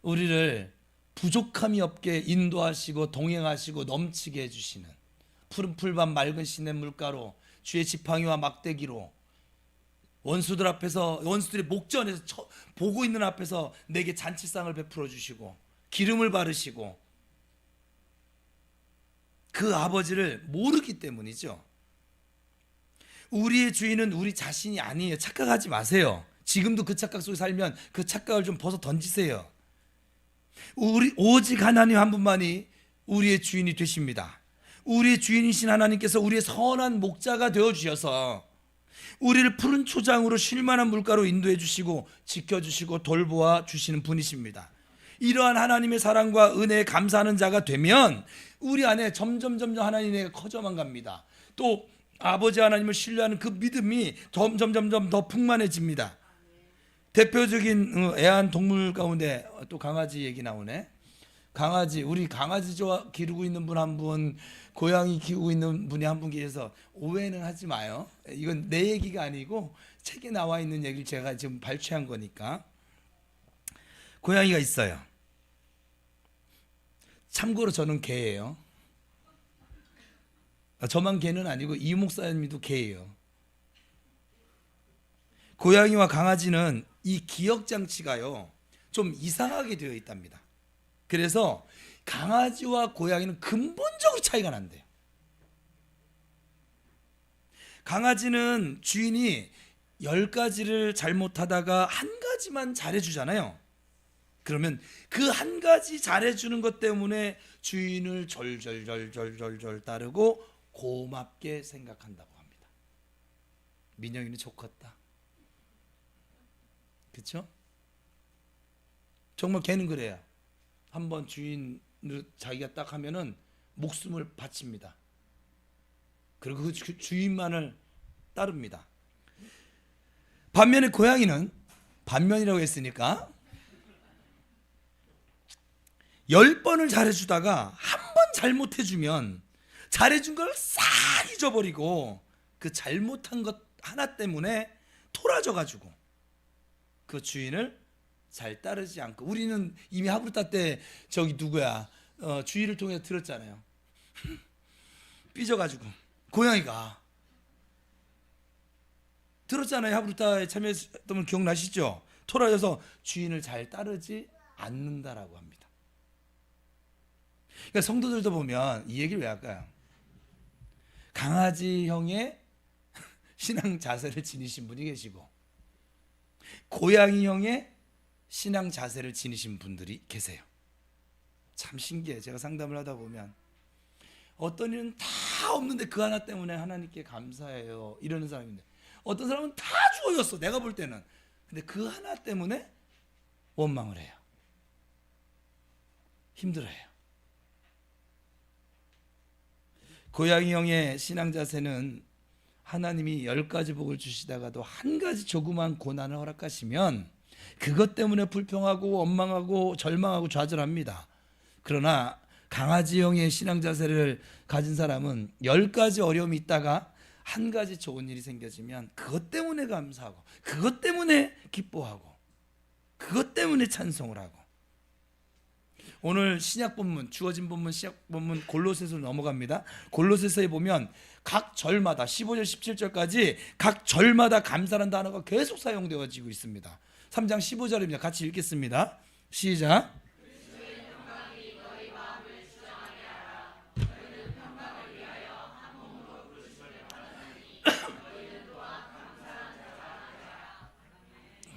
S1: 우리를 부족함이 없게 인도하시고 동행하시고 넘치게 해주시는, 푸른 풀밭 맑은 시냇 물가로 주의 지팡이와 막대기로 원수들 앞에서, 원수들의 목전에서 보고 있는 앞에서 내게 잔치상을 베풀어 주시고 기름을 바르시고, 그 아버지를 모르기 때문이죠. 우리의 주인은 우리 자신이 아니에요. 착각하지 마세요. 지금도 그 착각 속에 살면 그 착각을 좀 벗어 던지세요. 오직 하나님 한 분만이 우리의 주인이 되십니다. 우리의 주인이신 하나님께서 우리의 선한 목자가 되어주셔서 우리를 푸른 초장으로 쉴만한 물가로 인도해 주시고 지켜주시고 돌보아 주시는 분이십니다. 이러한 하나님의 사랑과 은혜에 감사하는 자가 되면 우리 안에 점점 하나님의 커져만 갑니다. 또 아버지 하나님을 신뢰하는 그 믿음이 점점 더 풍만해집니다. 대표적인 애완동물 가운데 또 강아지 얘기 나오네. 강아지, 우리 강아지 기르고 있는 분 한 분, 고양이 키우고 있는 분이 한 분 계셔서 오해는 하지 마요. 이건 내 얘기가 아니고 책에 나와 있는 얘기를 제가 지금 발췌한 거니까. 고양이가 있어요. 참고로 저는 개예요. 저만 개는 아니고 이 목사님도 개예요. 고양이와 강아지는 이 기억장치가요 좀 이상하게 되어 있답니다. 그래서 강아지와 고양이는 근본적으로 차이가 난대요. 강아지는 주인이 10가지를 잘못하다가 한 가지만 잘해주잖아요. 그러면 그 한 가지 잘해주는 것 때문에 주인을 절절절절절절 따르고 고맙게 생각한다고 합니다. 민영이는 좋겠다. 그렇죠? 정말 개는 그래요. 한번 주인을 자기가 딱 하면은 목숨을 바칩니다. 그리고 그 주인만을 따릅니다. 반면에 고양이는, 반면이라고 했으니까 10번을 잘해주다가 한 번 잘못해주면 잘해준 걸 싹 잊어버리고 그 잘못한 것 하나 때문에 토라져가지고 그 주인을 잘 따르지 않고, 우리는 이미 하브르타 때 저기 누구야 주인을 통해 들었잖아요. 삐져가지고 고양이가 들었잖아요. 하브르타에 참여했던 분 기억나시죠? 토라져서 주인을 잘 따르지 않는다라고 합니다. 그러니까 성도들도 보면 이 얘기를 왜 할까요? 강아지형의 신앙 자세를 지니신 분이 계시고 고양이형의 신앙 자세를 지니신 분들이 계세요. 참 신기해. 제가 상담을 하다 보면 어떤 일은 다 없는데 그 하나 때문에 하나님께 감사해요 이러는 사람인데, 어떤 사람은 다 주어졌어 내가 볼 때는, 근데 그 하나 때문에 원망을 해요. 힘들어해요. 고양이형의 신앙 자세는 하나님이 10가지 복을 주시다가도 한 가지 조그만 고난을 허락하시면 그것 때문에 불평하고 원망하고 절망하고 좌절합니다. 그러나 강아지형의 신앙 자세를 가진 사람은 10가지 어려움이 있다가 한 가지 좋은 일이 생겨지면 그것 때문에 감사하고 그것 때문에 기뻐하고 그것 때문에 찬송을 하고. 오늘 신약 본문, 주어진 본문 신약 본문 골로새서로 넘어갑니다. 골로새서에 보면 각 절마다 15절 17절까지 각 절마다 감사라는 단어가 계속 사용되어지고 있습니다. 3장 15절입니다. 같이 읽겠습니다. 시작.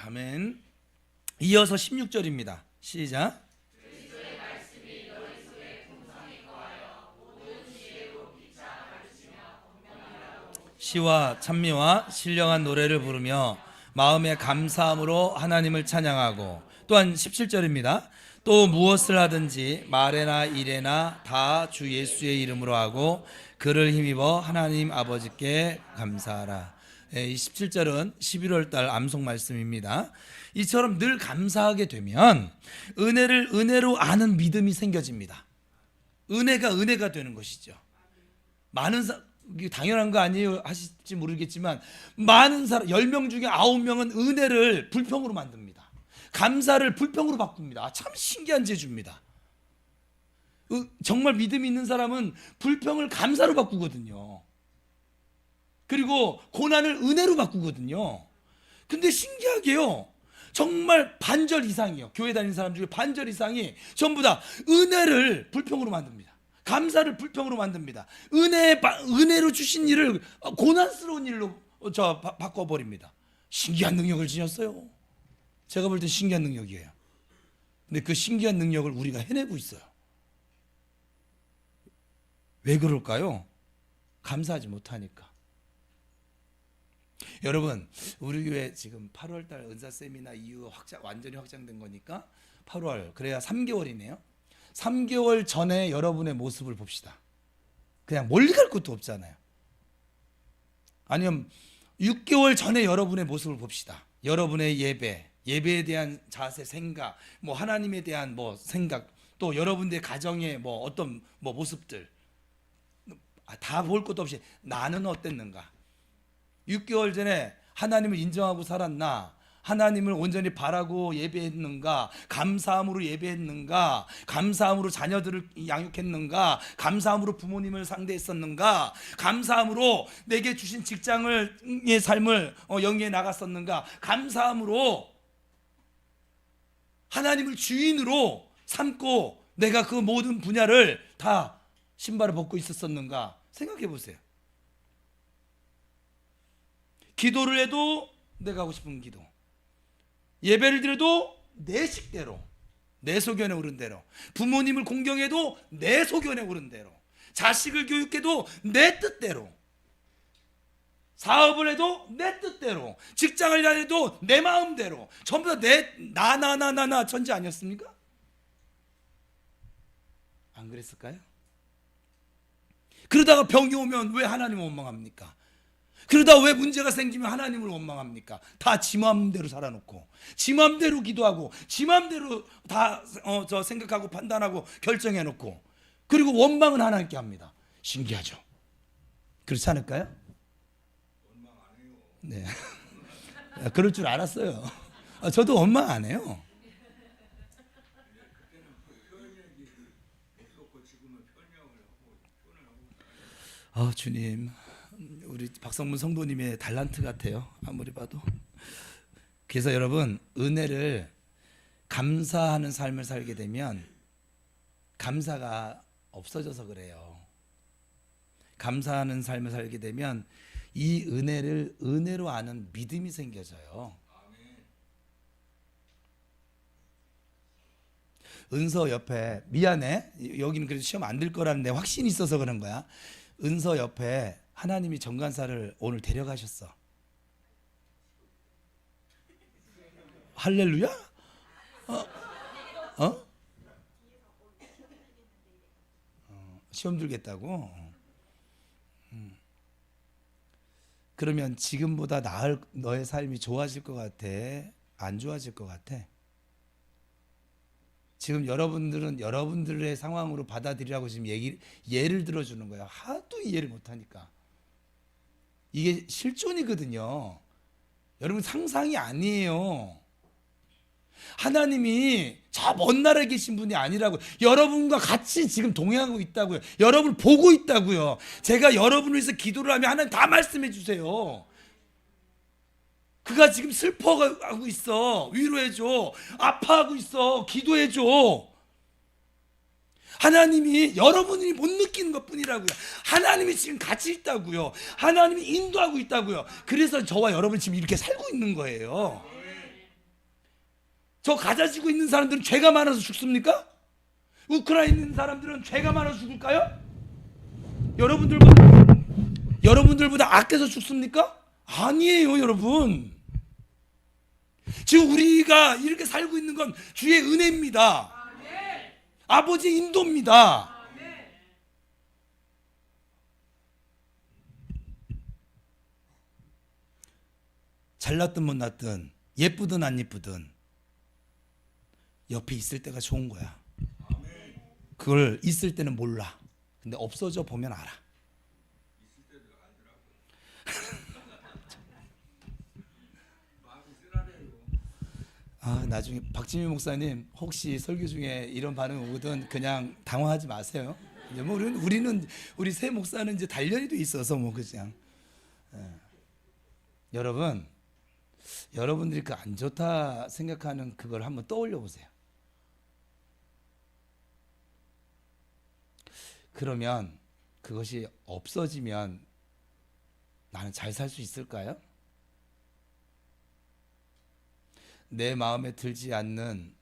S1: 아멘. 이어서 16절입니다. 시작. 시와 찬미와 신령한 노래를 부르며 마음의 감사함으로 하나님을 찬양하고, 또한 17절입니다. 또 무엇을 하든지 말에나 일에나 다 주 예수의 이름으로 하고 그를 힘입어 하나님 아버지께 감사하라. 이 17절은 11월 달 암송 말씀입니다. 이처럼 늘 감사하게 되면 은혜를 은혜로 아는 믿음이 생겨집니다. 은혜가 되는 것이죠. 많은 이게 당연한 거 아니에요 하실지 모르겠지만, 많은 사람 10명 중에 9명은 은혜를 불평으로 만듭니다. 감사를 불평으로 바꿉니다. 참 신기한 재주입니다. 정말 믿음이 있는 사람은 불평을 감사로 바꾸거든요. 그리고 고난을 은혜로 바꾸거든요. 근데 신기하게요, 정말 반절 이상이요, 교회 다니는 사람 중에 반절 이상이 전부 다 은혜를 불평으로 만듭니다. 감사를 불평으로 만듭니다. 은혜로 주신 일을 고난스러운 일로 바꿔버립니다. 신기한 능력을 지녔어요. 제가 볼 때 신기한 능력이에요. 근데 그 신기한 능력을 우리가 해내고 있어요. 왜 그럴까요? 감사하지 못하니까. 여러분, 우리 교회 지금 8월달 은사 세미나 이후 완전히 확장된 거니까 8월, 그래야 3개월이네요. 3개월 전에 여러분의 모습을 봅시다. 그냥 멀리 갈 것도 없잖아요. 아니면 6개월 전에 여러분의 모습을 봅시다. 여러분의 예배에 대한 자세, 생각, 뭐 하나님에 대한 뭐 생각, 또 여러분들의 가정의 뭐 어떤 뭐 모습들 다 볼 것도 없이 나는 어땠는가? 6개월 전에 하나님을 인정하고 살았나? 하나님을 온전히 바라고 예배했는가? 감사함으로 예배했는가? 감사함으로 자녀들을 양육했는가? 감사함으로 부모님을 상대했었는가? 감사함으로 내게 주신 직장의 삶을 영위해 나갔었는가? 감사함으로 하나님을 주인으로 삼고 내가 그 모든 분야를 다 신발을 벗고 있었었는가? 생각해 보세요. 기도를 해도 내가 하고 싶은 기도, 예배를 드려도 내 식대로, 내 소견에 오른 대로, 부모님을 공경해도 내 소견에 오른 대로, 자식을 교육해도 내 뜻대로, 사업을 해도 내 뜻대로, 직장을 다녀도 내 마음대로, 전부 다 나 천지 아니었습니까? 안 그랬을까요? 그러다가 병이 오면 왜 하나님을 원망합니까? 그러다 왜 문제가 생기면 하나님을 원망합니까? 다 지 마음대로 살아놓고, 지 마음대로 기도하고, 지 마음대로 다 생각하고 판단하고 결정해놓고, 그리고 원망은 하나님께 합니다. 신기하죠? 그렇지 않을까요? 원망 안 해요. 네, 그럴 줄 알았어요. 저도 원망 안 해요. 주님, 우리 박성문 성도님의 달란트 같아요. 아무리 봐도. 그래서 여러분, 은혜를 감사하는 삶을 살게 되면 감사가 없어져서 그래요. 감사하는 삶을 살게 되면 이 은혜를 은혜로 아는 믿음이 생겨져요. 은서 옆에, 미안해, 여기는 그래도 시험 안 들 거라는 내 확신이 있어서 그런 거야. 은서 옆에 하나님이 정관사를 오늘 데려가셨어. 할렐루야? 시험 들겠다고? 그러면 지금보다 너의 삶이 좋아질 것 같아? 안 좋아질 것 같아? 지금 여러분들은 여러분들의 상황으로 받아들이라고 지금 예를 들어주는 거야. 하도 이해를 못하니까. 이게 실존이거든요. 여러분, 상상이 아니에요. 하나님이 저 먼 나라에 계신 분이 아니라고요. 여러분과 같이 지금 동행하고 있다고요. 여러분을 보고 있다고요. 제가 여러분을 위해서 기도를 하면 하나님 다 말씀해 주세요. 그가 지금 슬퍼하고 있어, 위로해줘. 아파하고 있어, 기도해줘. 하나님이 여러분이 못 느끼는 것뿐이라고요. 하나님이 지금 같이 있다고요. 하나님이 인도하고 있다고요. 그래서 저와 여러분이 지금 이렇게 살고 있는 거예요. 저 가자 지고 있는 사람들은 죄가 많아서 죽습니까? 우크라이나에 있는 사람들은 죄가 많아서 죽을까요? 여러분들보다 악해서 죽습니까? 아니에요, 여러분. 지금 우리가 이렇게 살고 있는 건 주의 은혜입니다. 아버지 인도입니다. 잘났든 못났든 예쁘든 안 예쁘든 옆에 있을 때가 좋은 거야. 그걸 있을 때는 몰라. 근데 없어져 보면 알아. 나중에 박지민 목사님 혹시 설교 중에 이런 반응 오거든 그냥 당황하지 마세요. 뭐 우리 새 목사는 이제 단련이 돼 있어서 뭐 그냥 여러분들이 그 안 좋다 생각하는 그걸 한번 떠올려 보세요. 그러면 그것이 없어지면 나는 잘 살 수 있을까요? 내 마음에 들지 않는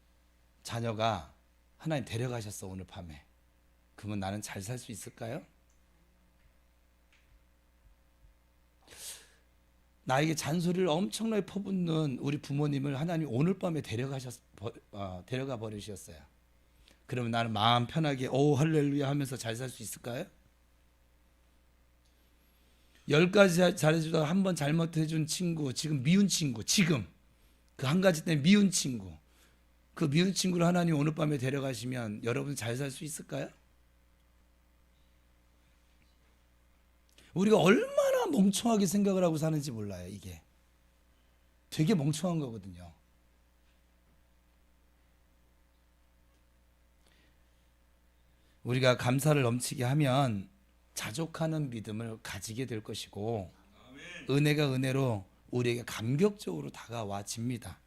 S1: 자녀가 하나님 데려가셨어 오늘 밤에. 그러면 나는 잘 살 수 있을까요? 나에게 잔소리를 엄청나게 퍼붓는 우리 부모님을 하나님 오늘 밤에 데려가 버리셨어요. 그러면 나는 마음 편하게 오 할렐루야 하면서 잘 살 수 있을까요? 10가지 잘해주다가 한 번 잘못해준 친구, 지금 미운 친구, 지금 그 한 가지 때문에 미운 친구, 그 미운 친구를 하나님 오늘 밤에 데려가시면 여러분 잘 살 수 있을까요? 우리가 얼마나 멍청하게 생각을 하고 사는지 몰라요. 이게 되게 멍청한 거거든요. 우리가 감사를 넘치게 하면 자족하는 믿음을 가지게 될 것이고 은혜가 은혜로 우리에게 감격적으로 다가와집니다.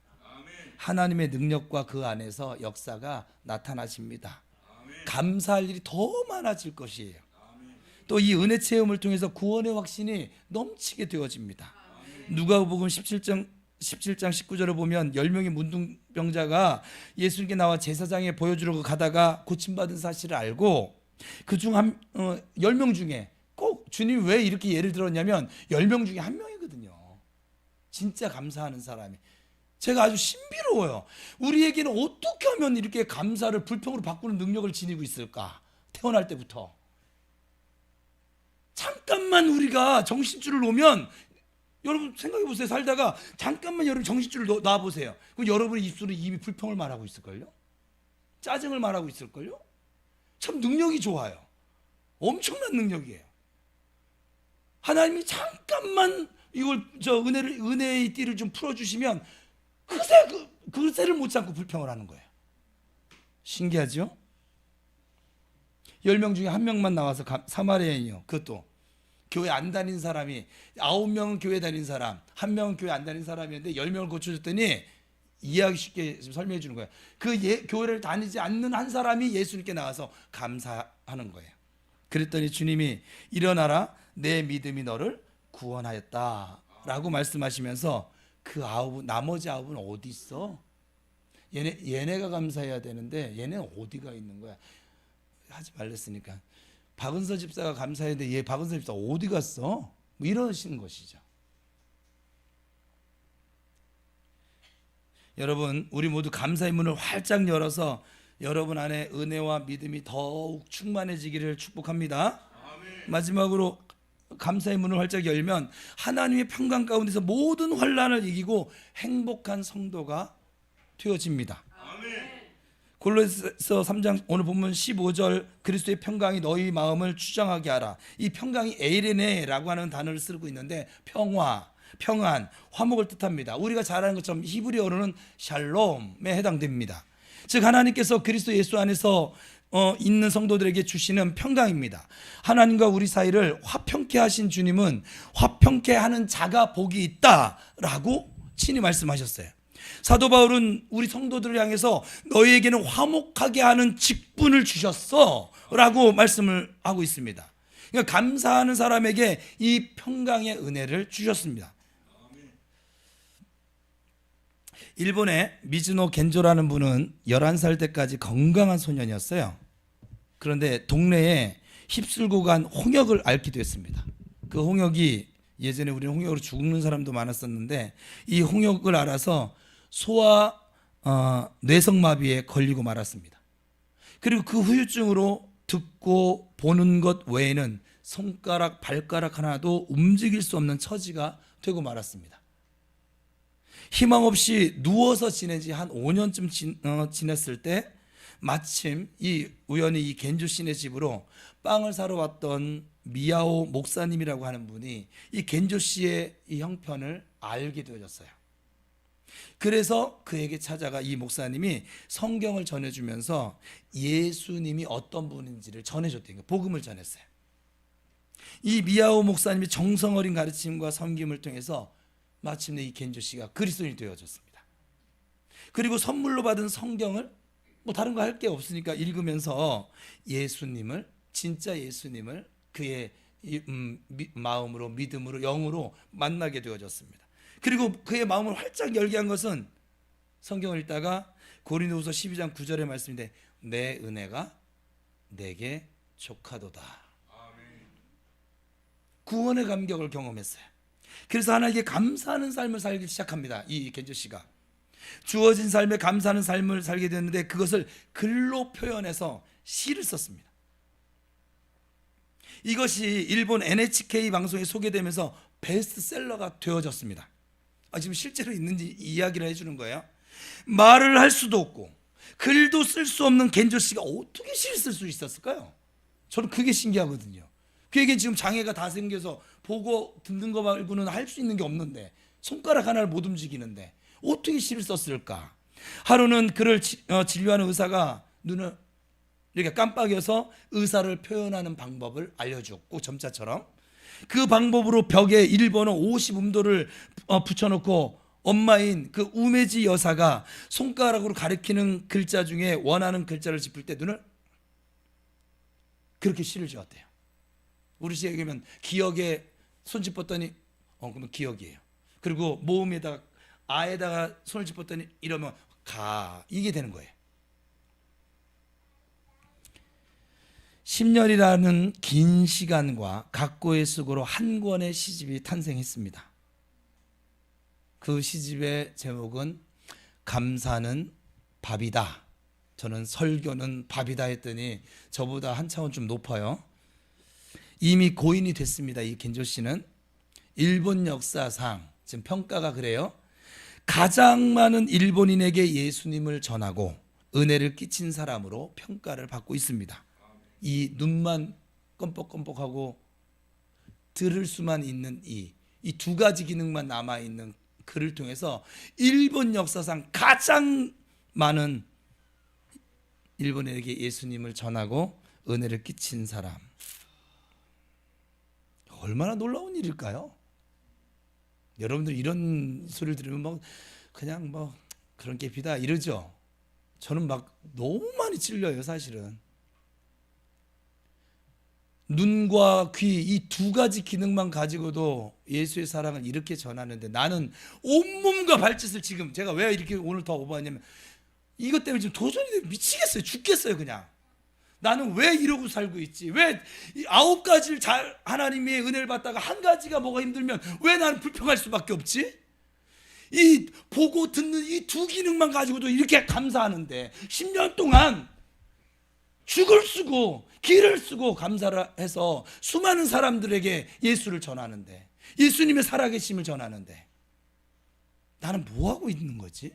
S1: 하나님의 능력과 그 안에서 역사가 나타나십니다. 감사할 일이 더 많아질 것이에요. 또 이 은혜 체험을 통해서 구원의 확신이 넘치게 되어집니다. 누가복음 17장 19절을 보면 10명의 문둥병자가 예수님께 나와 제사장에 보여주려고 가다가 고침받은 사실을 알고 그중 10명 중에 꼭 주님이 왜 이렇게 예를 들었냐면 10명 중에 한 명이거든요. 진짜 감사하는 사람이. 제가 아주 신비로워요. 우리에게는 어떻게 하면 이렇게 감사를 불평으로 바꾸는 능력을 지니고 있을까? 태어날 때부터. 잠깐만 우리가 정신줄을 놓으면 여러분 생각해 보세요. 살다가 잠깐만 여러분 정신줄을 놔보세요. 그럼 여러분의 입술은 이미 불평을 말하고 있을걸요? 짜증을 말하고 있을걸요? 참 능력이 좋아요. 엄청난 능력이에요. 하나님이 잠깐만 이걸 은혜의 띠를 좀 풀어주시면 그새를 못 참고 불평을 하는 거예요. 신기하죠? 10명 중에 1명만 나와서 사마리아인이요. 그것도 교회 안 다닌 사람이 9명은 교회 다닌 사람, 1명은 교회 안 다닌 사람이었는데 10명을 고쳐줬더니 이해하기 쉽게 설명해 주는 거예요. 교회를 다니지 않는 한 사람이 예수님께 나와서 감사하는 거예요. 그랬더니 주님이 일어나라 내 믿음이 너를 구원하였다 라고 말씀하시면서 나머지 9은 어디 있어? 얘네가 감사해야 되는데 얘네는 어디가 있는 거야? 하지 말랬으니까 박은서 집사가 감사했는데 얘 박은서 집사 어디 갔어? 뭐 이러시는 것이죠. 여러분 우리 모두 감사의 문을 활짝 열어서 여러분 안에 은혜와 믿음이 더욱 충만해지기를 축복합니다. 아멘. 마지막으로 감사의 문을 활짝 열면 하나님의 평강 가운데서 모든 환난을 이기고 행복한 성도가 되어집니다. 골로새서 3장 오늘 보면 15절 그리스도의 평강이 너희 마음을 주장하게 하라. 이 평강이 에이레네라고 하는 단어를 쓰고 있는데 평화, 평안, 화목을 뜻합니다. 우리가 잘 아는 것처럼 히브리어로는 샬롬에 해당됩니다. 즉 하나님께서 그리스도 예수 안에서 있는 성도들에게 주시는 평강입니다. 하나님과 우리 사이를 화평케 하신 주님은 화평케 하는 자가 복이 있다라고 친히 말씀하셨어요. 사도 바울은 우리 성도들을 향해서 너희에게는 화목하게 하는 직분을 주셨어 라고 말씀을 하고 있습니다. 그러니까 감사하는 사람에게 이 평강의 은혜를 주셨습니다. 일본의 미즈노 겐조라는 분은 11살 때까지 건강한 소년이었어요. 그런데 동네에 휩쓸고 간 홍역을 앓기도 했습니다. 그 홍역이 예전에 우리는 홍역으로 죽는 사람도 많았었는데 이 홍역을 앓아서 소아 뇌성마비에 걸리고 말았습니다. 그리고 그 후유증으로 듣고 보는 것 외에는 손가락, 발가락 하나도 움직일 수 없는 처지가 되고 말았습니다. 희망 없이 누워서 지낸 지 한 5년쯤 지냈을 때 마침 우연히 이 겐조 씨네 집으로 빵을 사러 왔던 미야오 목사님이라고 하는 분이 이 겐조 씨의 이 형편을 알게 되어졌어요. 그래서 그에게 찾아가 이 목사님이 성경을 전해주면서 예수님이 어떤 분인지를 전해줬대요. 복음을 전했어요. 이 미야오 목사님이 정성 어린 가르침과 섬김을 통해서 마침내 이 겐조 씨가 그리스도인이 되어졌습니다. 그리고 선물로 받은 성경을 뭐 다른 거 할 게 없으니까 읽으면서 예수님을, 진짜 예수님을 그의 마음으로, 믿음으로, 영으로 만나게 되어졌습니다. 그리고 그의 마음을 활짝 열게 한 것은 성경을 읽다가 고린도후서 12장 9절의 말씀인데, 내 은혜가 내게 족하도다. 구원의 감격을 경험했어요. 그래서 하나님께 감사하는 삶을 살기 시작합니다. 이 겐조 씨가 주어진 삶에 감사하는 삶을 살게 됐는데, 그것을 글로 표현해서 시를 썼습니다. 이것이 일본 NHK 방송에 소개되면서 베스트셀러가 되어졌습니다. 지금 실제로 있는지 이야기를 해주는 거예요. 말을 할 수도 없고 글도 쓸 수 없는 겐조 씨가 어떻게 시를 쓸 수 있었을까요? 저는 그게 신기하거든요. 그에게 지금 장애가 다 생겨서 보고 듣는 거 말고는 할 수 있는 게 없는데, 손가락 하나를 못 움직이는데 어떻게 시를 썼을까? 하루는 그를 진료하는 의사가 눈을 이렇게 깜빡여서 의사를 표현하는 방법을 알려주었고, 점자처럼 그 방법으로 벽에 일본어 50음도를 붙여놓고 엄마인 그 우메지 여사가 손가락으로 가리키는 글자 중에 원하는 글자를 짚을 때 눈을 그렇게 시를 지었대요. 우리 시에 얘기하면 기억에 손 짚었더니 그러면 기억이에요. 그리고 모음에다가 아에다가 손을 짚었더니 이러면 가, 이게 되는 거예요. 10년이라는 긴 시간과 각고의 수고로 한 권의 시집이 탄생했습니다. 그 시집의 제목은 감사는 밥이다. 저는 설교는 밥이다 했더니 저보다 한 차원 좀 높아요. 이미 고인이 됐습니다. 이 겐조 씨는 일본 역사상 지금 평가가 그래요. 가장 많은 일본인에게 예수님을 전하고 은혜를 끼친 사람으로 평가를 받고 있습니다. 이 눈만 껌뻑껌뻑하고 들을 수만 있는 이 두 가지 기능만 남아있는 그를 통해서 일본 역사상 가장 많은 일본인에게 예수님을 전하고 은혜를 끼친 사람. 얼마나 놀라운 일일까요? 여러분들 이런 소리를 들으면 그냥 그런 게비다 이러죠. 저는 너무 많이 찔려요. 사실은 눈과 귀 이 두 가지 기능만 가지고도 예수의 사랑을 이렇게 전하는데, 나는 온몸과 발짓을 지금 제가 왜 이렇게 오늘 더 오버하냐면 이것 때문에 지금 도저히 미치겠어요. 죽겠어요. 그냥 나는 왜 이러고 살고 있지? 왜 9가지를 잘 하나님의 은혜를 받다가 한 가지가 뭐가 힘들면 왜 나는 불평할 수밖에 없지? 이 보고 듣는 이 두 기능만 가지고도 이렇게 감사하는데 10년 동안 죽을 쓰고 길을 쓰고 감사를 해서 수많은 사람들에게 예수를 전하는데, 예수님의 살아계심을 전하는데 나는 뭐하고 있는 거지?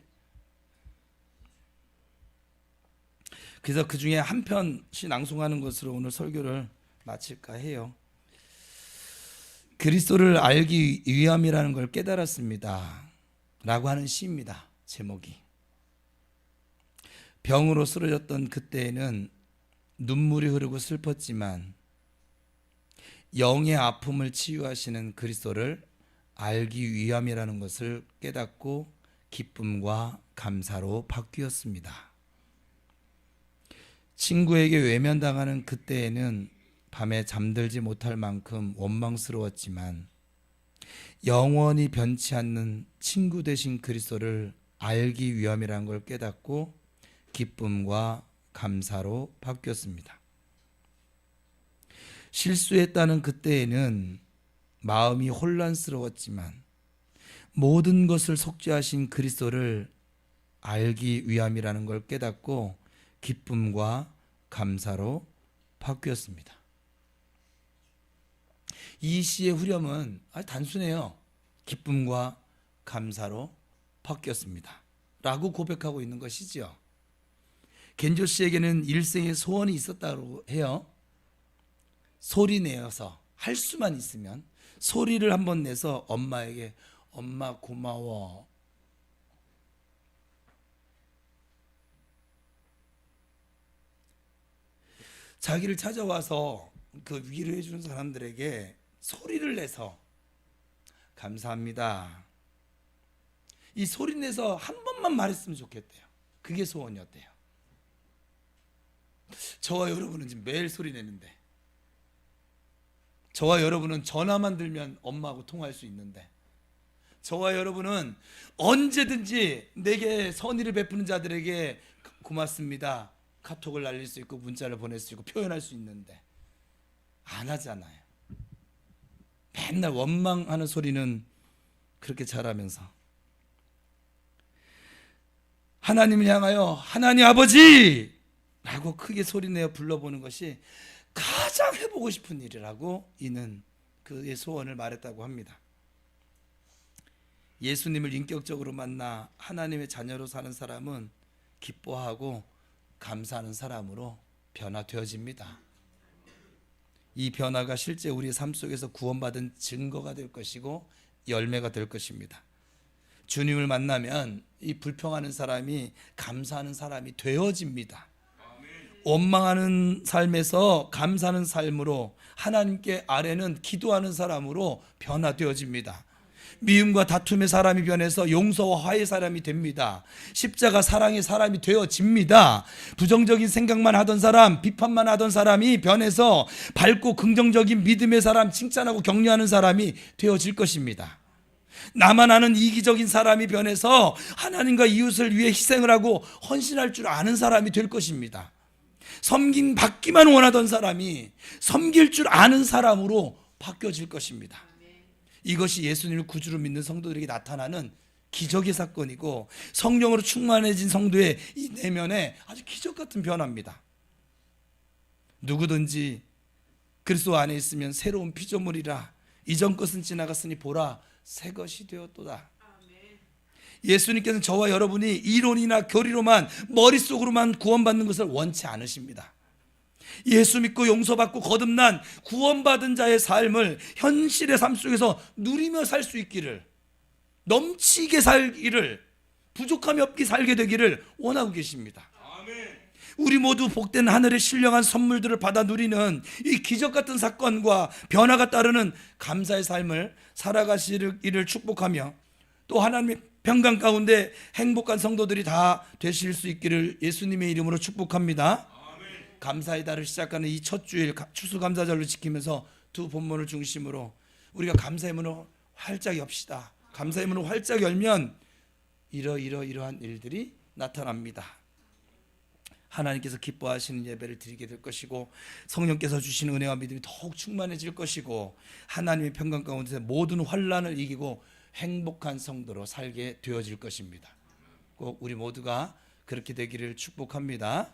S1: 그래서 그 중에 한 편씩 낭송하는 것으로 오늘 설교를 마칠까 해요. 그리스도를 알기 위함이라는 걸 깨달았습니다 라고 하는 시입니다. 제목이. 병으로 쓰러졌던 그때에는 눈물이 흐르고 슬펐지만 영의 아픔을 치유하시는 그리스도를 알기 위함이라는 것을 깨닫고 기쁨과 감사로 바뀌었습니다. 친구에게 외면당하는 그때에는 밤에 잠들지 못할 만큼 원망스러웠지만 영원히 변치 않는 친구 되신 그리스도를 알기 위함이라는 걸 깨닫고 기쁨과 감사로 바뀌었습니다. 실수했다는 그때에는 마음이 혼란스러웠지만 모든 것을 속죄하신 그리스도를 알기 위함이라는 걸 깨닫고 기쁨과 감사로 바뀌었습니다. 이 시의 후렴은 아주 단순해요. 기쁨과 감사로 바뀌었습니다 라고 고백하고 있는 것이죠. 겐조 씨에게는 일생의 소원이 있었다고 해요. 소리 내어서 할 수만 있으면 소리를 한번 내서 엄마에게 엄마 고마워, 자기를 찾아와서 그 위로해 주는 사람들에게 소리를 내서 감사합니다, 이 소리 내서 한 번만 말했으면 좋겠대요. 그게 소원이었대요. 저와 여러분은 지금 매일 소리 내는데, 저와 여러분은 전화만 들면 엄마하고 통화할 수 있는데, 저와 여러분은 언제든지 내게 선의를 베푸는 자들에게 고맙습니다 카톡을 날릴 수 있고 문자를 보낼 수 있고 표현할 수 있는데 안 하잖아요. 맨날 원망하는 소리는 그렇게 잘하면서 하나님을 향하여 하나님 아버지 라고 크게 소리내어 불러보는 것이 가장 해보고 싶은 일이라고 이는 그의 소원을 말했다고 합니다. 예수님을 인격적으로 만나 하나님의 자녀로 사는 사람은 기뻐하고 감사하는 사람으로 변화되어집니다. 이 변화가 실제 우리의 삶 속에서 구원받은 증거가 될 것이고 열매가 될 것입니다. 주님을 만나면 이 불평하는 사람이 감사하는 사람이 되어집니다. 원망하는 삶에서 감사하는 삶으로 하나님께 아뢰는 기도하는 사람으로 변화되어집니다. 미움과 다툼의 사람이 변해서 용서와 화해의 사람이 됩니다. 십자가 사랑의 사람이 되어집니다. 부정적인 생각만 하던 사람, 비판만 하던 사람이 변해서 밝고 긍정적인 믿음의 사람, 칭찬하고 격려하는 사람이 되어질 것입니다. 나만 아는 이기적인 사람이 변해서 하나님과 이웃을 위해 희생을 하고 헌신할 줄 아는 사람이 될 것입니다. 섬김 받기만 원하던 사람이 섬길 줄 아는 사람으로 바뀌어질 것입니다. 이것이 예수님을 구주로 믿는 성도들에게 나타나는 기적의 사건이고 성령으로 충만해진 성도의 이 내면에 아주 기적 같은 변화입니다. 누구든지 그리스도 안에 있으면 새로운 피조물이라 이전 것은 지나갔으니 보라 새 것이 되었도다. 예수님께서는 저와 여러분이 이론이나 교리로만 머릿속으로만 구원받는 것을 원치 않으십니다. 예수 믿고 용서받고 거듭난 구원받은 자의 삶을 현실의 삶 속에서 누리며 살 수 있기를, 넘치게 살기를, 부족함이 없게 살게 되기를 원하고 계십니다. 우리 모두 복된 하늘의 신령한 선물들을 받아 누리는 이 기적 같은 사건과 변화가 따르는 감사의 삶을 살아가시기를 축복하며 또 하나님의 평강 가운데 행복한 성도들이 다 되실 수 있기를 예수님의 이름으로 축복합니다. 감사의 달을 시작하는 이 첫 주일 추수감사절로 지키면서 두 본문을 중심으로 우리가 감사의 문을 활짝 엽시다. 감사의 문을 활짝 열면 이러한 일들이 나타납니다. 하나님께서 기뻐하시는 예배를 드리게 될 것이고 성령께서 주시는 은혜와 믿음이 더욱 충만해질 것이고 하나님의 평강 가운데 모든 환난을 이기고 행복한 성도로 살게 되어질 것입니다. 꼭 우리 모두가 그렇게 되기를 축복합니다.